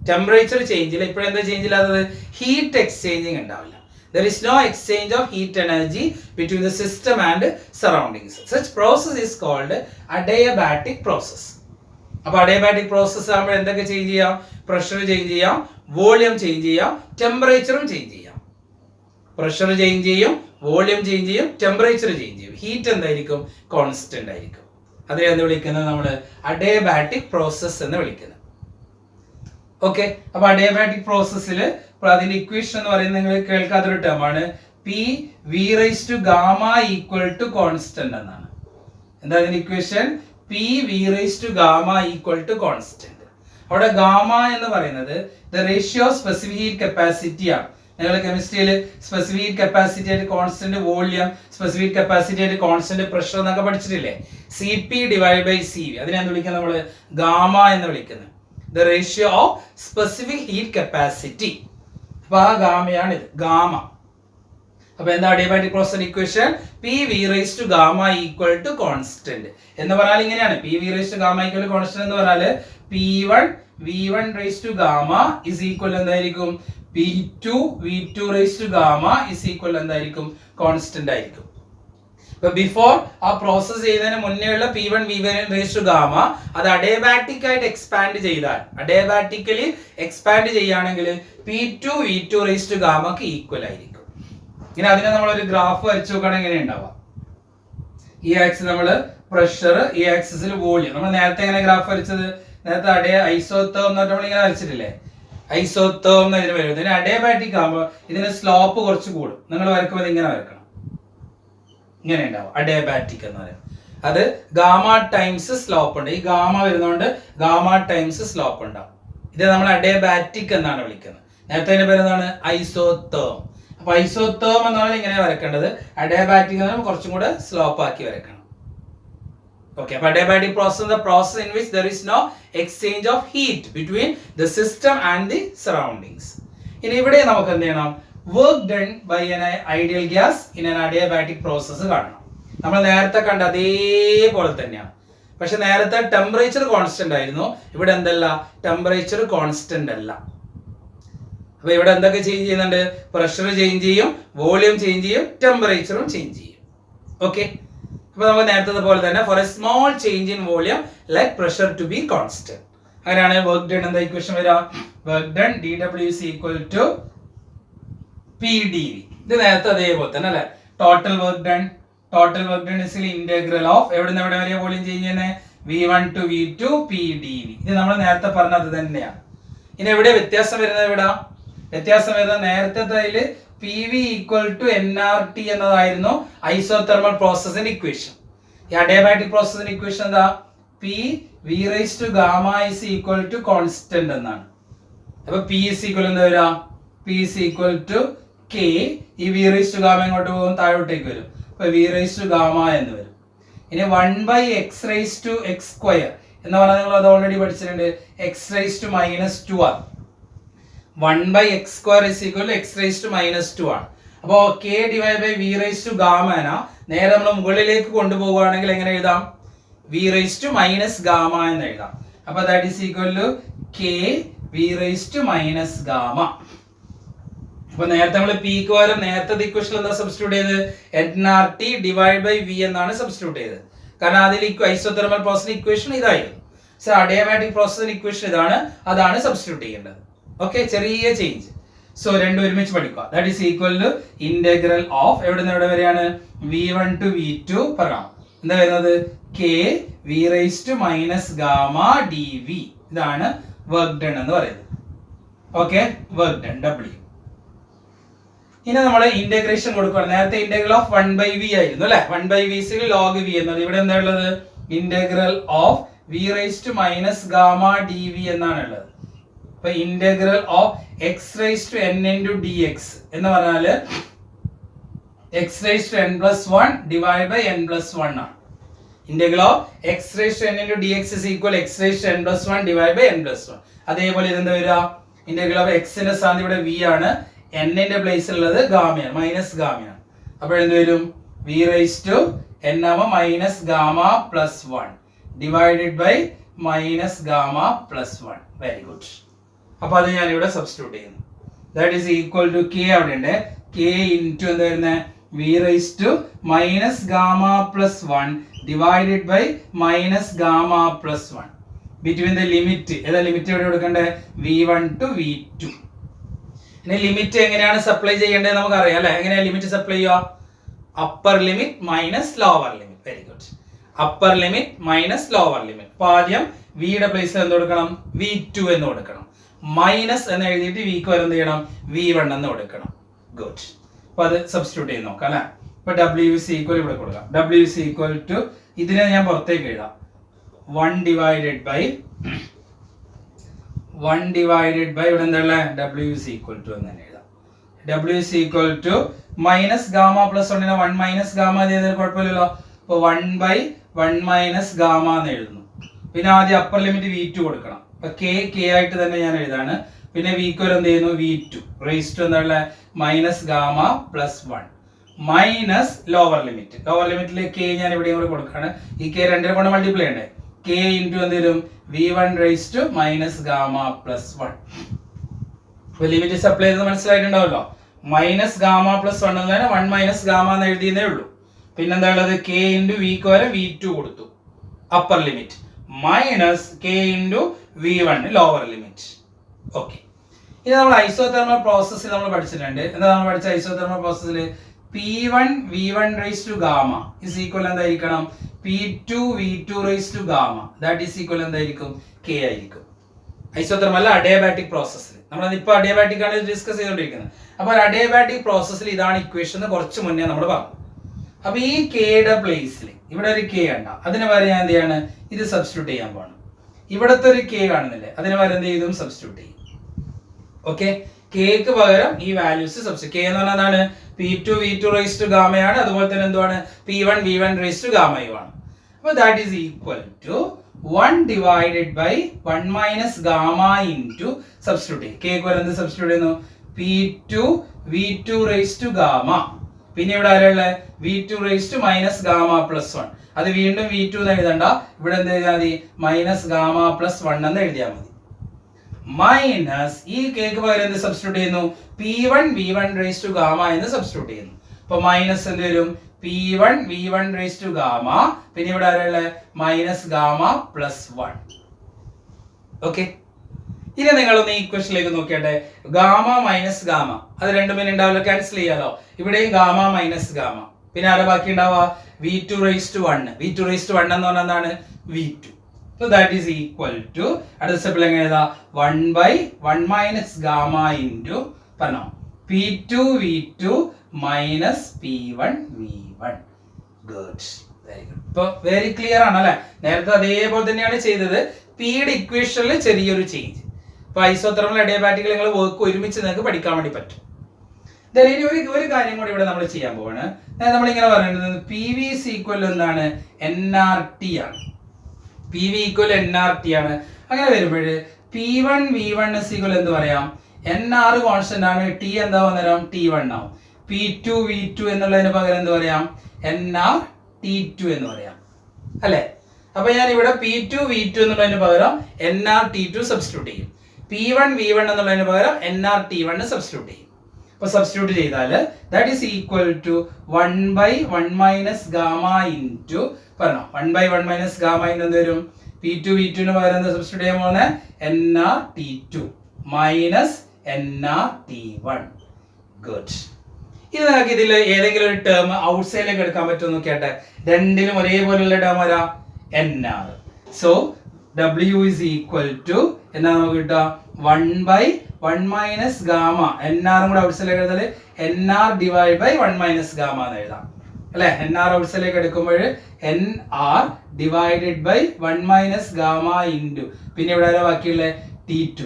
ടെമ്പറേച്ചർ ചേഞ്ചില്ല. ഇപ്പോഴെന്താ ചേഞ്ച് ഇല്ലാത്തത്? ഹീറ്റ് എക്സ്ചേഞ്ചിങ് ഉണ്ടാവില്ല. There is no exchange of heat energy between the system and surroundings. Such process is called adiabatic process. അപ്പോൾ adiabatic process ആകുമ്പോൾ എന്തൊക്കെ ചേഞ്ച് ചെയ്യാം? പ്രഷർ ചേഞ്ച് ചെയ്യാം, വോളിയം ചേഞ്ച് ചെയ്യാം, ടെമ്പറേച്ചറും change ചെയ്യാം. പ്രഷർ ചേഞ്ച് ചെയ്യും, വോളിയം ചേഞ്ച് ചെയ്യും, ടെമ്പറേച്ചർ ചേഞ്ച് ചെയ്യും. ഹീറ്റ് എന്തായിരിക്കും? കോൺസ്റ്റന്റ് ആയിരിക്കും. അതിനെ എന്ത് വിളിക്കുന്നത്? നമ്മൾ adiabatic process എന്ന് വിളിക്കുന്നത്. ഓക്കെ, അപ്പൊ അഡിയാബാറ്റിക് പ്രോസസ്സിൽ അതിന്റെ ഇക്വേഷൻ എന്ന് പറയുന്നത് നിങ്ങൾ കേൾക്കാത്തൊരു ടേം ആണ്. P V raise to gamma equal to constant എന്നാണ്. എന്താ അതിന്റെ equation? P V raise to gamma equal to constant. അവിടെ ഗാമ എന്ന് പറയുന്നത് the ratio specific heat capacity ആണ്. നിങ്ങൾ കെമിസ്ട്രിയിൽ സ്പെസിഫിക് ഹീറ്റ് കപ്പാസിറ്റി ആയിട്ട് കോൺസ്റ്റന്റ് വോളിയം, സ്പെസിഫിക് കപ്പാസിറ്റി ആയിട്ട് കോൺസ്റ്റന്റ് പ്രഷർ എന്നൊക്കെ പഠിച്ചിട്ടില്ലേ? C P divide by C V. അതിനെ എന്ത് വിളിക്കുന്നത്? നമ്മൾ ഗാമ എന്ന് വിളിക്കുന്നത്. The ratio of specific heat capacity. അപ്പൊ ആ ഗാമയാണ് ഇത്, ഗാമ. അപ്പൊ എന്താ adiabatic process equation? P V raise to gamma equal to constant എന്ന് പറഞ്ഞാൽ ഇങ്ങനെയാണ്. P V raise to gamma equal to constant എന്ന് പറഞ്ഞാൽ P one V one raise to gamma is equal എന്തായിരിക്കും? P two V two raise to gamma is equal എന്തായിരിക്കും? Constant ആയിരിക്കും. ഇപ്പൊ before ആ പ്രോസസ് ചെയ്യുന്നതിന് മുന്നേ ഉള്ള P one V one raise to gamma അത് അഡിയാബാറ്റിക് ആയിട്ട് എക്സ്പാൻഡ് ചെയ്താൽ, അഡിയാബാറ്റിക്കലി എക്സ്പാൻഡ് ചെയ്യുകയാണെങ്കിൽ P two V two raise to ഗാമക്ക് ഈക്വൽ ആയിരിക്കും. ഇനി അതിനെ നമ്മൾ ഒരു ഗ്രാഫ് വരച്ചു നോക്കുകയാണെങ്കിൽ എങ്ങനെ ഉണ്ടാവാം? ഈ ആക്സിസ് നമ്മൾ പ്രഷർ, ഈ ആക്സിസിൽ വോളിയം. നമ്മൾ നേരത്തെ എങ്ങനെ ഗ്രാഫ് വരച്ചത്? നേരത്തെ ഐസോത്തേം എന്നിട്ട് നമ്മൾ ഇങ്ങനെ വരച്ചിട്ടില്ലേ? ഐസോത്തേം എന്ന് ഇതിന് വരും. ഇതിന് അഡിയാബാറ്റിക് ആകുമ്പോൾ ഇതിന് സ്ലോപ്പ് കുറച്ച് കൂടും. നിങ്ങൾ വരക്കുമ്പോൾ ഇങ്ങനെ വരക്കണം, ഇങ്ങനെ ഉണ്ടാവും. അഡിയാബാറ്റിക് എന്ന് പറയും. അത് ഗാമ ടൈംസ് സ്ലോപ്പ് ഉണ്ട്. ഈ ഗാമ വരുന്നതുകൊണ്ട് ഗാമ ടൈംസ് സ്ലോപ്പ് ഉണ്ടാവും. ഇത് നമ്മൾ അഡിയാബാറ്റിക് എന്നാണ് വിളിക്കുന്നത്. നേരത്തെ അതിന്റെ പേര് എന്താണ്? ഐസോത്തേം. അപ്പൊ ഐസോത്തേം എന്നാണ് ഇങ്ങനെ വരക്കേണ്ടത്. അഡിയാബാറ്റിക് എന്ന് പറയുമ്പോൾ കുറച്ചും കൂടെ സ്ലോപ്പ് ആക്കി വരക്കണം. Okay, but adiabatic process is the process in which there is no exchange of heat between the system and the surroundings. ഇനി ഇവിടെ നമുക്ക് എന്ത് ചെയ്യണം? Work done by an ideal gas in an adiabatic process കാണണം. നമ്മൾ നേരത്തെ കണ്ട അതേപോലെ തന്നെയാണ്. പക്ഷെ നേരത്തെ ടെമ്പറേച്ചർ കോൺസ്റ്റന്റ് ആയിരുന്നു. ഇവിടെ എന്തല്ല? ടെമ്പറേച്ചർ കോൺസ്റ്റന്റ് അല്ല. അപ്പൊ ഇവിടെ എന്തൊക്കെ ചേഞ്ച് ചെയ്യുന്നുണ്ട്? പ്രഷർ ചേഞ്ച് ചെയ്യും, വോളിയം ചേഞ്ച് ചെയ്യും, ടെമ്പറേച്ചറും ചേഞ്ച് ചെയ്യും. ഓക്കെ, അപ്പൊ നമുക്ക് നേരത്തെ പോലെ തന്നെ for a small change in volume let pressure to be constant. അങ്ങനെയാണ് വർക്ക് ഡൺ എന്താ ഇക്വേഷൻ വരിക? Work done dW is equal to PdV. ഇത് നേരത്തെ അതേപോലെ തന്നെ അല്ലെ? Total work done is integral of എവിടെ നിന്ന് എവിടെ വരെ വോളിയം ചേഞ്ച് ചെയ്യുന്നത്? V1 to V2 PdV. ഇത് നമ്മൾ നേരത്തെ പറഞ്ഞത് തന്നെയാണ്. ഇനി എവിടെ വ്യത്യാസം വരുന്നത്? ഇവിടെ വ്യത്യാസം വരുന്നത് നേരത്തെ P V equal to NRT എന്നതായിരുന്നു ഐസോതെർമൽ പ്രോസസിന്റെ ഇക്വേഷൻ. ഈ അഡിയാബാറ്റിക് പ്രോസസിന്റെ ഇക്വേഷൻ എന്താ? P V raise to gamma is equal to constant എന്നാണ്. അപ്പൊ പി ഇസ് ഈക്വൽ എന്താ വരിക? P is equal to K. ഈ വി റൈസ് ടു ഗാമ എങ്ങോട്ട് പോകും? താഴോട്ടേക്ക് വരും. അപ്പൊ വി റൈസ് ടു ഗാമ എന്ന് വരും. ഇനി 1/x raise to x square എന്ന് പറഞ്ഞാൽ നിങ്ങൾ അത് ഓൾറെഡി പഠിച്ചിട്ടുണ്ട്. x റൈസ് ടു -2 ആണ്. 1/x square is equal to x raised to -2 ആണ്. അപ്പോ k divided by v raised to gamma നേരെ നമ്മൾ മുകളിലേക്ക് കൊണ്ടുപോവുകയാണെങ്കിൽ എങ്ങനെ എഴുതാം? v raised to minus gamma എന്ന് എഴുതാം. അപ്പൊ that is equal to k v raised to minus gamma. അപ്പൊ നേരത്തെ നമ്മൾ p ക്ക് പകരം നേരത്തെ ഇക്വേഷൻ എന്താ സബ്സ്റ്റിറ്റ്യൂട്ട് ചെയ്തത്? nRT divided by v എന്നാണ് സബ്സ്റ്റിറ്റ്യൂട്ട് ചെയ്തത്. കാരണം അതിൽ ഐസോതെർമൽ പ്രോസസ് ഇക്വേഷൻ ഇതായിരുന്നു. സോ അഡിയാബാറ്റിക് പ്രോസസ് ഇക്വേഷൻ ഇതാണ്, അതാണ് സബ്സ്റ്റിറ്റ്യൂട്ട് ചെയ്യേണ്ടത്. ഓക്കെ, ചെറിയ ചേഞ്ച്. സോ രണ്ടും ഒരുമിച്ച് പഠിക്കുക. That is equal to integral of എവിടെ നിന്ന് എവിടെ വരെയാണ്? V1 to V2 പറയാം. എന്താ വരുന്നത്? K V raised to minus gamma dV. ഇതാണ് വർക്ക് ഡൺ എന്ന് പറയുന്നത്. Okay, work done W. ഇനി നമ്മൾ ഇന്റഗ്രേഷൻ കൊടുക്കുകയാണ്. നേരത്തെ ഇന്റഗ്രൽ ഓഫ് 1/v ആയിരുന്നു അല്ലെ? 1/v log v എന്നത്. ഇവിടെ എന്താ ഉള്ളത്? Integral of V raised to minus gamma dV എന്നാണ് ഉള്ളത്. അപ്പൊ integral of x raised to n into dx എന്ന് പറഞ്ഞാല് x raised to n+1 divided by n+1 ആണ്. Integral of x raised to n into dx is equal x raised to n+1 divided by n+1. അതേപോലെ ഇതെന്താ വരിക? Integral of x ന്റെ സ്ഥാനത്ത് ഇവിടെ v ആണ്, n ന്റെ പ്ലേസിൽ ഉള്ളത് ഗാമയാണ്, മൈനസ് ഗാമയാണ്. അപ്പോൾ എന്ത് വരും? v raised to n minus gamma plus 1 divided by minus gamma plus 1. Very good. അപ്പോൾ അത് ഞാൻ ഇവിടെ സബ്സ്റ്റിറ്റ്യൂട്ട് ചെയ്യുന്നു. That is equal to k അവിടെ ഉണ്ട്. k into എന്താ വരുന്നത്? v raised to minus gamma plus 1 divided by minus gamma plus 1. Between the limit, ഏതാ ലിമിറ്റ് എവിടെ കൊടുക്കണ്ടേ? v1 to v2. ഇനി ലിമിറ്റ് എങ്ങനെയാണ് സപ്ലൈ ചെയ്യേണ്ടത് നമുക്ക് അറിയാം അല്ലേ? എങ്ങനെയാണ് ലിമിറ്റ് സപ്ലൈ ചെയ്യുക? Upper limit minus lower limit. Very good. Upper limit minus lower limit. അപ്പോൾ ആദ്യം വിയുടെ പ്ലേസിൽ എന്ത് കൊടുക്കണം? v2 എന്ന് കൊടുക്കണം. മൈനസ് എന്ന് എഴുതിയിട്ട് വിക്ക് വരെ എന്ത് ചെയ്യണം? v1 എന്ന് കൊടുക്കണം. ഗുഡ്. അപ്പോൾ അത് സബ്സ്റ്റിറ്റ്യൂട്ട് ചെയ്ത് നോക്കാം അല്ലേ? ഇപ്പോൾ w is equal ഇവിടെ കൊടുക്കാം. w is equal to ഇതിനെ ഞാൻ പുറത്തേക്ക് എഴുതാം. 1 divided by ഇവിടെ എന്താ? w is equal to എന്ന് തന്നെ എഴുതാം. w is equal to minus gamma plus 1 1 minus gamma ചെയ്താൽ കുഴപ്പമില്ലല്ലോ. അപ്പോൾ 1 by 1 മൈനസ് ഗാമ എന്ന് എഴുതുന്നു. പിന്നെ ആദ്യം അപ്പർ ലിമിറ്റ് v2 കൊടുക്കണം. അപ്പോൾ k ആയിട്ട് തന്നെ ഞാൻ എഴുതാണ്. പിന്നെ വിക്ക് വരെ എന്ത് ചെയ്യുന്നു? v2 റേസ് ടു എന്താണ്? Minus gamma plus 1 minus lower limit. Lower ലിമിറ്റിലെ k ഞാൻ ഇവിടെയും കൂടെ കൊടുക്കുകയാണ്. ഈ k രണ്ടിനെ കൊണ്ട് മൾട്ടിപ്ലൈ ചെയ്യണ്ടേ? k ഇൻറ്റു എന്ത് വരും? v1 raise to minus gamma plus 1. അപ്പോൾ ലിമിറ്റ് സപ്ലൈ ചെയ്തത് മനസ്സിലായിട്ടുണ്ടാവല്ലോ. മൈനസ് ഗാമ പ്ലസ് 1 എന്നതിന് 1 മൈനസ് ഗാമ എന്ന് എഴുതിയതേ ഉള്ളൂ. പിന്നെന്താ ഉള്ളത്? k ഇൻറ്റു വിക്ക് വരെ v2 കൊടുത്തു upper limit minus k into v1 lower limit. Okay. ഇത് നമ്മൾ ഐസോതെർമൽ പ്രോസസ്സിൽ നമ്മൾ പഠിച്ചിട്ടുണ്ട്. എന്താ നമ്മൾ പഠിച്ച ഐസോതെർമൽ പ്രോസസ്സിൽ? P1 v1 raised to gamma is equal എന്തായിരിക്കണം? P2 v2 raised to gamma that is equal എന്തായിരിക്കും? k ആയിരിക്കും. ഐസോതെർമൽ അഡിയാബാറ്റിക് പ്രോസസ്സിൽ നമ്മളിപ്പോൾ അഡിയാബാറ്റിക് ആണ് ഡിസ്കസ് ചെയ്തുകൊണ്ടിരിക്കുന്നത്. അപ്പോൾ അഡിയാബാറ്റിക് പ്രോസസ്സിൽ ഇതാണ് ഇക്വേഷൻ എന്ന് കുറച്ച് മുന്നേ നമ്മൾ പറഞ്ഞു. അപ്പോൾ ഈ കെയുടെ പ്ലേസിൽ ഇവിടെ ഒരു k ഉണ്ട്. അതിന് പകരം ഞാൻ എന്ത് ചെയ്യാണ്? ഇത് സബ്സ്റ്റിറ്റ്യൂട്ട് ചെയ്യാൻ പോകണം. ഇവിടുത്തെ ഒരു k കാണുന്നില്ലേ? അതിന് പകരം എന്ത് ചെയ്തും സബ്സ്റ്റിറ്റ്യൂട്ട് ചെയ്യും. ഓക്കെ. കെക്ക് പകരം ഈ വാല്യൂസ് സബ്സ്റ്റിറ്റ്യൂട്ട്. k എന്ന് പറഞ്ഞാൽ എന്താണ്? P2 v2 raised to gamma ആണ്. അതുപോലെ തന്നെ എന്താണ്? P1 v1 raised to gamma u ആണ്. അപ്പോൾ that is equal to 1 divided by 1 minus gamma into substitute. k ക്ക് വരെ എന്ത് സബ്സ്റ്റിറ്റ്യൂട്ട് ചെയ്യുന്നു? P2 v2 raised to gamma. പിന്നെ ഇവിടെ ആരാളെ? v2 raised to minus gamma plus 1. അത് വീണ്ടും v2 എന്ന് എഴുതണ്ട. ഇവിടെ എന്ത് എഴുതിയാൽ മതി? മൈനസ് ഗാമ പ്ലസ് 1 എന്ന് എഴുതിയാൽ മതി. മൈനസ് ഈ കേക്ക് പകരം എന്ത് സബ്സ്റ്റിറ്റ്യൂട്ട് ചെയ്യുന്നു? P1 v1 raised to gamma എന്ന് സബ്സ്റ്റിറ്റ്യൂട്ട് ചെയ്യുന്നു. അപ്പോൾ മൈനസ് എന്ത് വരും? P1 v1 raised to gamma. പിന്നെ ഇവിടെ ആരാളെ? Minus gamma plus 1. ഓക്കെ. ഇനി നിങ്ങളൊന്ന് ഈ ഇക്വേഷനിലേക്ക് നോക്കിയാട്ടെ. ഗാമ മൈനസ് ഗാമ അത് രണ്ടും പിന്നെ ഉണ്ടാവില്ല, ക്യാൻസൽ ചെയ്യാലോ. ഇവിടെയും ഗാമ മൈനസ് ഗാമ. പിന്നെ ആരാ ബാക്കി ഉണ്ടാവുക? v2 raised to 1. v2 raised to 1 എന്ന് പറഞ്ഞാൽ എന്താണ്? v2. So that is equal to അടുത്ത സ്റ്റെപ്പിൽ എങ്ങനെ എഴുതാം? 1 by 1 minus gamma into പറഞ്ഞോ P2 v2 minus P1 v1. Good. Very good. ഇപ്പോൾ വെരി ക്ലിയർ ആണ് അല്ലേ? നേരത്തെ അതേപോലെ തന്നെയാണ് ചെയ്തത്. പിയുടെ ഇക്വേഷനിൽ ചെറിയൊരു ചേഞ്ച്. ഇപ്പോൾ ഐസോതെർമൽ അഡിയാബാറ്റിക് നിങ്ങൾ വർക്ക് ഒരുമിച്ച് നിങ്ങൾക്ക് പഠിക്കാൻ വേണ്ടി പറ്റും. ഇനി ഒരു കാര്യം കൂടി ഇവിടെ നമ്മൾ ചെയ്യാൻ പോവാണ്. നമ്മളിങ്ങനെ പറയുന്നത് പി വി is equal എന്താണ്? NRT ആണ്. പി വി ഈക്വൽ NRT ആണ്. അങ്ങനെ വരുമ്പോൾ P1 v1 is equal എന്ത് പറയാം? NR കോൺസ്റ്റന്റ് ആണ്. T എന്താ വന്നേരം? T1 ആവും. P2 v2 എന്നുള്ളതിന് പകരം എന്ത് പറയാം? NR T2 എന്ന് പറയാം അല്ലേ? അപ്പൊ ഞാൻ ഇവിടെ P2 v2 എന്നുള്ളതിന് പകരം NR T2 സബ്സ്റ്റിറ്റ്യൂട്ട് ചെയ്യും. P1 v1 എന്നുള്ളതിന് പകരം NR T1 സബ്സ്റ്റിറ്റ്യൂട്ട് ചെയ്യും. അപ്പൊ സബ്സ്റ്റിറ്റ്യൂട്ട് ചെയ്താൽ that is equal to 1 by 1 minus gamma into പറഞ്ഞോ 1 by 1 minus gamma into എന്ത് വരും? P2 v2 ന് പകരം എന്താ സബ്സ്റ്റിറ്റ്യൂട്ട് ചെയ്യാൻ പോകുന്നത്? NR T2 minus NR T1. Good. ഇത് നമുക്ക് ഇതിൽ ഏതെങ്കിലും ഒരു ടേം ഔട്ട്സൈഡിലേക്ക് എടുക്കാൻ പറ്റുമോ നോക്കിയാട്ടെ. രണ്ടിലും ഒരേപോലെയുള്ള ടേം ആരാ? NR. So W is equal to എന്നാ നമുക്ക് കിട്ടുക? 1 by 1 minus gamma. NR കൂടെ ഔട്ട്സൈഡിലേക്ക് എടുത്താൽ NR divided by 1 minus gamma എന്ന് എഴുതാം അല്ലേ? NR ഔട്ട്സൈഡിലേക്ക് എടുക്കുമ്പോൾ NR divided by 1 minus gamma into പിന്നെ ഇവിടെ ആരാ ബാക്കിയുള്ള? T2.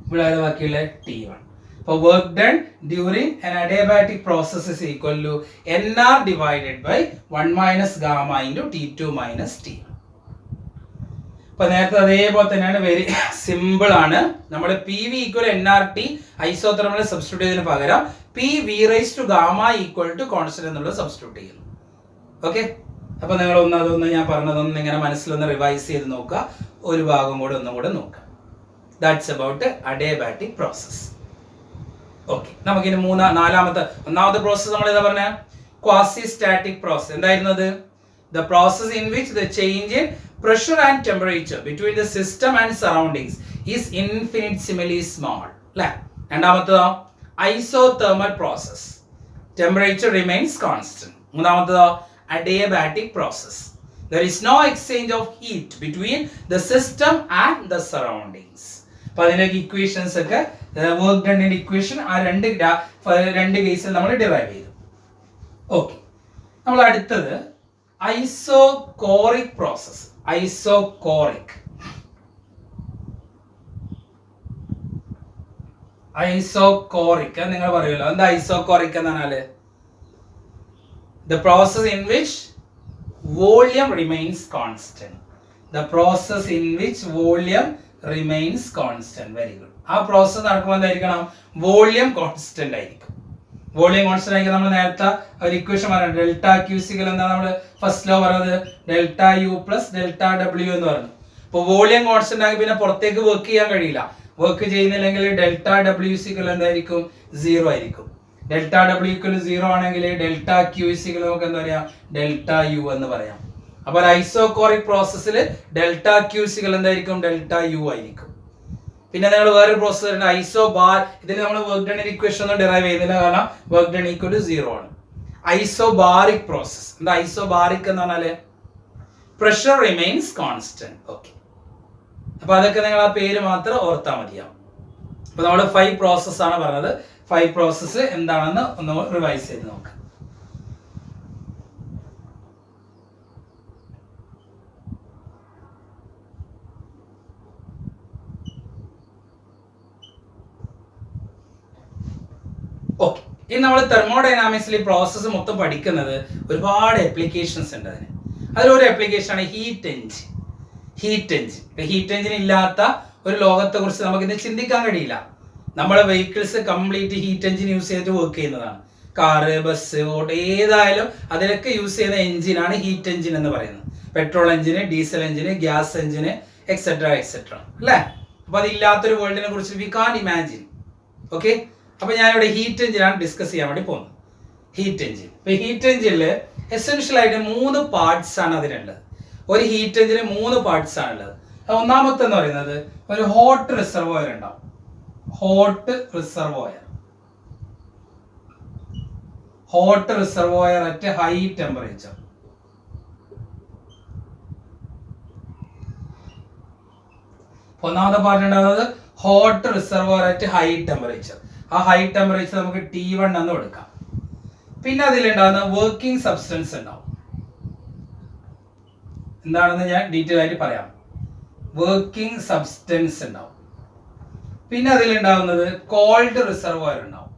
ഇവിടെ ആരാ ബാക്കിയുള്ള? T1. For work done during an adiabatic process is equal to NR divided by 1 minus gamma into T2 minus T1. അപ്പോൾ നേരത്തെ അതേപോലെ തന്നെയാണ്. വെരി സിമ്പിൾ ആണ്. നമ്മൾ P V equal NRT isothermal substitute ചെയ്തതിന് പകരം P V raise to gamma equal to constant എന്നുള്ളത് substitute ചെയ്യുന്നു. ഓക്കെ, അപ്പൊ നിങ്ങൾ അതൊന്ന് ഞാൻ പറഞ്ഞതൊന്ന് ഇങ്ങനെ മനസ്സിലൊന്ന് റിവൈസ് ചെയ്ത് നോക്കുക. ഒരു ഭാഗം കൂടെ ഒന്നും കൂടെ നോക്കാം. That's about adiabatic process. Okay, നമുക്കിനി ഒന്നാമത്തെ പ്രോസസ് നമ്മൾ ഏതാ പറഞ്ഞ ക്വാസി സ്റ്റാറ്റിക് പ്രോസസ്. എന്തായിരുന്നത്? The process in which the change in pressure and temperature between the system and surroundings is infinitesimally small. അല്ലേ? രണ്ടാമത്തേതോ isothermal process. Temperature remains constant. മൂന്നാമത്തേതോ adiabatic process. There is no exchange of heat between the system and the surroundings. അപ്പോൾ അതിലേക്ക് equations ഒക്കെ work done equation ആ രണ്ട് കേസിൽ നമ്മൾ derive ചെയ്തു. Okay, നമ്മൾ അടുത്തത് ഐസോകോറിക് പ്രോസസ്. ഐസോകോറിക് നിങ്ങൾ പറയുമല്ലോ എന്താ ഐസോകോറിക് എന്ന് പറഞ്ഞാല്? The process in which volume remains constant. The process in which volume remains constant. Very good. ആ പ്രോസസ് നടക്കുമ്പോൾ എന്തായിരിക്കണം? വോളിയം കോൺസ്റ്റന്റ് ആയിരിക്കും. വോളിയം കോൺസ്റ്റന്റ് ആയിരിക്കും. നമ്മൾ നേരത്തെ ഒരു ഇക്വേഷൻ പറഞ്ഞു, ഡെൽറ്റ ക്യൂസിക്കൽ എന്താ നമ്മൾ ഫസ്റ്റ് ലോ പറഞ്ഞത്? Delta U plus delta W എന്ന് പറഞ്ഞു. ഇപ്പോൾ വോളിയം കോൺസ്റ്റന്റ് ആയി പിന്നെ പുറത്തേക്ക് വർക്ക് ചെയ്യാൻ കഴിയില്ല. വർക്ക് ചെയ്യുന്നില്ലെങ്കിൽ ഡെൽറ്റ ഡബ്ല്യു സിക്കൽ എന്തായിരിക്കും? 0 ആയിരിക്കും. ഡെൽറ്റ ഡബ്ല്യു ഇക്വൽ 0 ആണെങ്കിൽ ഡെൽറ്റ ക്യൂ സിക്കൽ നമുക്ക് എന്താ പറയാ? ഡെൽറ്റ യു എന്ന് പറയാം. അപ്പോൾ ഐസോകോറിക് പ്രോസസ്സിൽ ഡെൽറ്റ ക്യൂ സിക്കൽ എന്തായിരിക്കും? ഡെൽറ്റ യു ആയിരിക്കും. പിന്നെ നിങ്ങൾ വേറൊരു പ്രോസസ് ഉണ്ട് ഐസോബാർ. ഇതിൽ നമ്മൾ വർക്ക് ഡൺ ഇക്വേഷൻ ഒന്നും ഡിറൈവ് ചെയ്യുന്നില്ല, കാരണം വർക്ക് ഡൺ ഈക്വൽ ടു 0 ആണ്. Isobaric process. എന്താ ഐസോബാറിക് എന്ന് പറഞ്ഞാല്? Pressure remains constant. ഓക്കെ, അപ്പൊ അതൊക്കെ നിങ്ങൾ ആ പേര് മാത്രം ഓർത്താൽ മതിയാവും. അപ്പൊ നമ്മൾ 5 പ്രോസസ് ആണ് പറഞ്ഞത്. 5 പ്രോസസ് എന്താണെന്ന് ഒന്ന് റിവൈസ് ചെയ്ത് നോക്കാം. ഓക്കെ, ഇനി നമ്മൾ തെർമോഡൈനാമിക്സിൽ പ്രോസസ്സ് മൊത്തം പഠിക്കുന്നത് ഒരുപാട് ആപ്ലിക്കേഷൻസ് ഉണ്ട്. അതിലൊരു ആപ്ലിക്കേഷൻ ആണ് ഹീറ്റ് എഞ്ചിൻ. ഹീറ്റ് എഞ്ചിൻ ഇല്ലാത്ത ഒരു ലോകത്തെ കുറിച്ച് നമുക്ക് ഇന്ന് ചിന്തിക്കാൻ കഴിയില്ല. നമ്മളെ vehicles complete heat engine use ചെയ്തിട്ട് വർക്ക് ചെയ്യുന്നതാണ്. കാറ്, ബസ്, ഓട്ടോ ഏതായാലും അതിലൊക്കെ യൂസ് ചെയ്യുന്ന എഞ്ചിനാണ് ഹീറ്റ് എഞ്ചിൻ എന്ന് പറയുന്നത്. പെട്രോൾ എഞ്ചിന്, ഡീസൽ എഞ്ചിന്, ഗ്യാസ് എഞ്ചിന്, എക്സെട്ര അല്ലേ? അപ്പൊ അതില്ലാത്തൊരു വേൾഡിനെ കുറിച്ച് വി കാൻ ഇമാജിൻ. ഓക്കെ, അപ്പൊ ഞാനിവിടെ ഹീറ്റ് എഞ്ചിനാണ് ഡിസ്കസ് ചെയ്യാൻ വേണ്ടി പോകുന്നത്. Heat engine. ഇപ്പൊ ഹീറ്റ് എഞ്ചിനിൽ എസെൻഷ്യൽ ആയിട്ട് 3 പാർട്സ് ആണ് അതിനുള്ളത്. ഒരു ഹീറ്റ് എഞ്ചിന് 3 പാർട്സ് ആണുള്ളത്. ഒന്നാമത്തെ എന്ന് പറയുന്നത് ഒരു ഹോട്ട് റിസർവോയർ ഉണ്ടാവും. Hot reservoir at high temperature. ഒന്നാമത്തെ പാർട്ട് ഉണ്ടാകുന്നത് hot reservoir at high temperature. ആ ഹൈ ടെമ്പറേച്ചർ നമുക്ക് T1 എന്ന് കൊടുക്കാം. പിന്നെ അതിലുണ്ടാകുന്ന വർക്കിംഗ് സബ്സ്റ്റൻസ് ഉണ്ടാവും. എന്താണെന്ന് ഞാൻ ഡീറ്റെയിൽ ആയിട്ട് പറയാം. വർക്കിംഗ് സബ്സ്റ്റൻസ് ഉണ്ടാവും. പിന്നെ അതിലുണ്ടാവുന്നത് കോൾഡ് റിസർവോയർ ഉണ്ടാവും.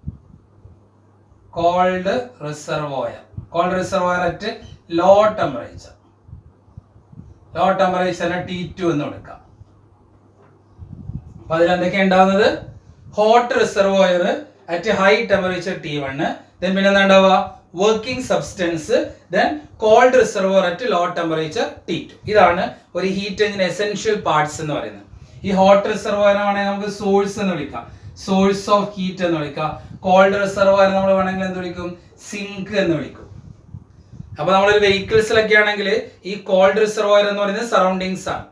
Cold reservoir at low temperature. Low ടെമ്പറേച്ചറിന് T2 എന്ന് കൊടുക്കാം. അപ്പൊ അതിലെന്തൊക്കെ ഉണ്ടാവുന്നത്? Hot reservoir at high temperature T1, പിന്നെ എന്താ ഉണ്ടാവുക? Working substance, then cold reservoir at low temperature T2. ഇതാണ് ഒരു ഹീറ്റ് എഞ്ചിൻ എസെൻഷ്യൽ പാർട്സ് എന്ന് പറയുന്നത്. ഈ ഹോട്ട് റിസർവോയർ ആണെങ്കിൽ നമുക്ക് സോഴ്സ് എന്ന് വിളിക്കാം, സോഴ്സ് ഓഫ് ഹീറ്റ് എന്ന് വിളിക്കാം. കോൾഡ് റിസർവോയർ നമ്മൾ വേണമെങ്കിൽ എന്ത് വിളിക്കും? സിങ്ക് എന്ന് വിളിക്കും. അപ്പൊ നമ്മളൊരു വെഹിക്കിൾസിലൊക്കെ ആണെങ്കിൽ ഈ കോൾഡ് റിസർവോയർ എന്ന് പറയുന്നത് സറൗണ്ടിങ്സ് ആണ്.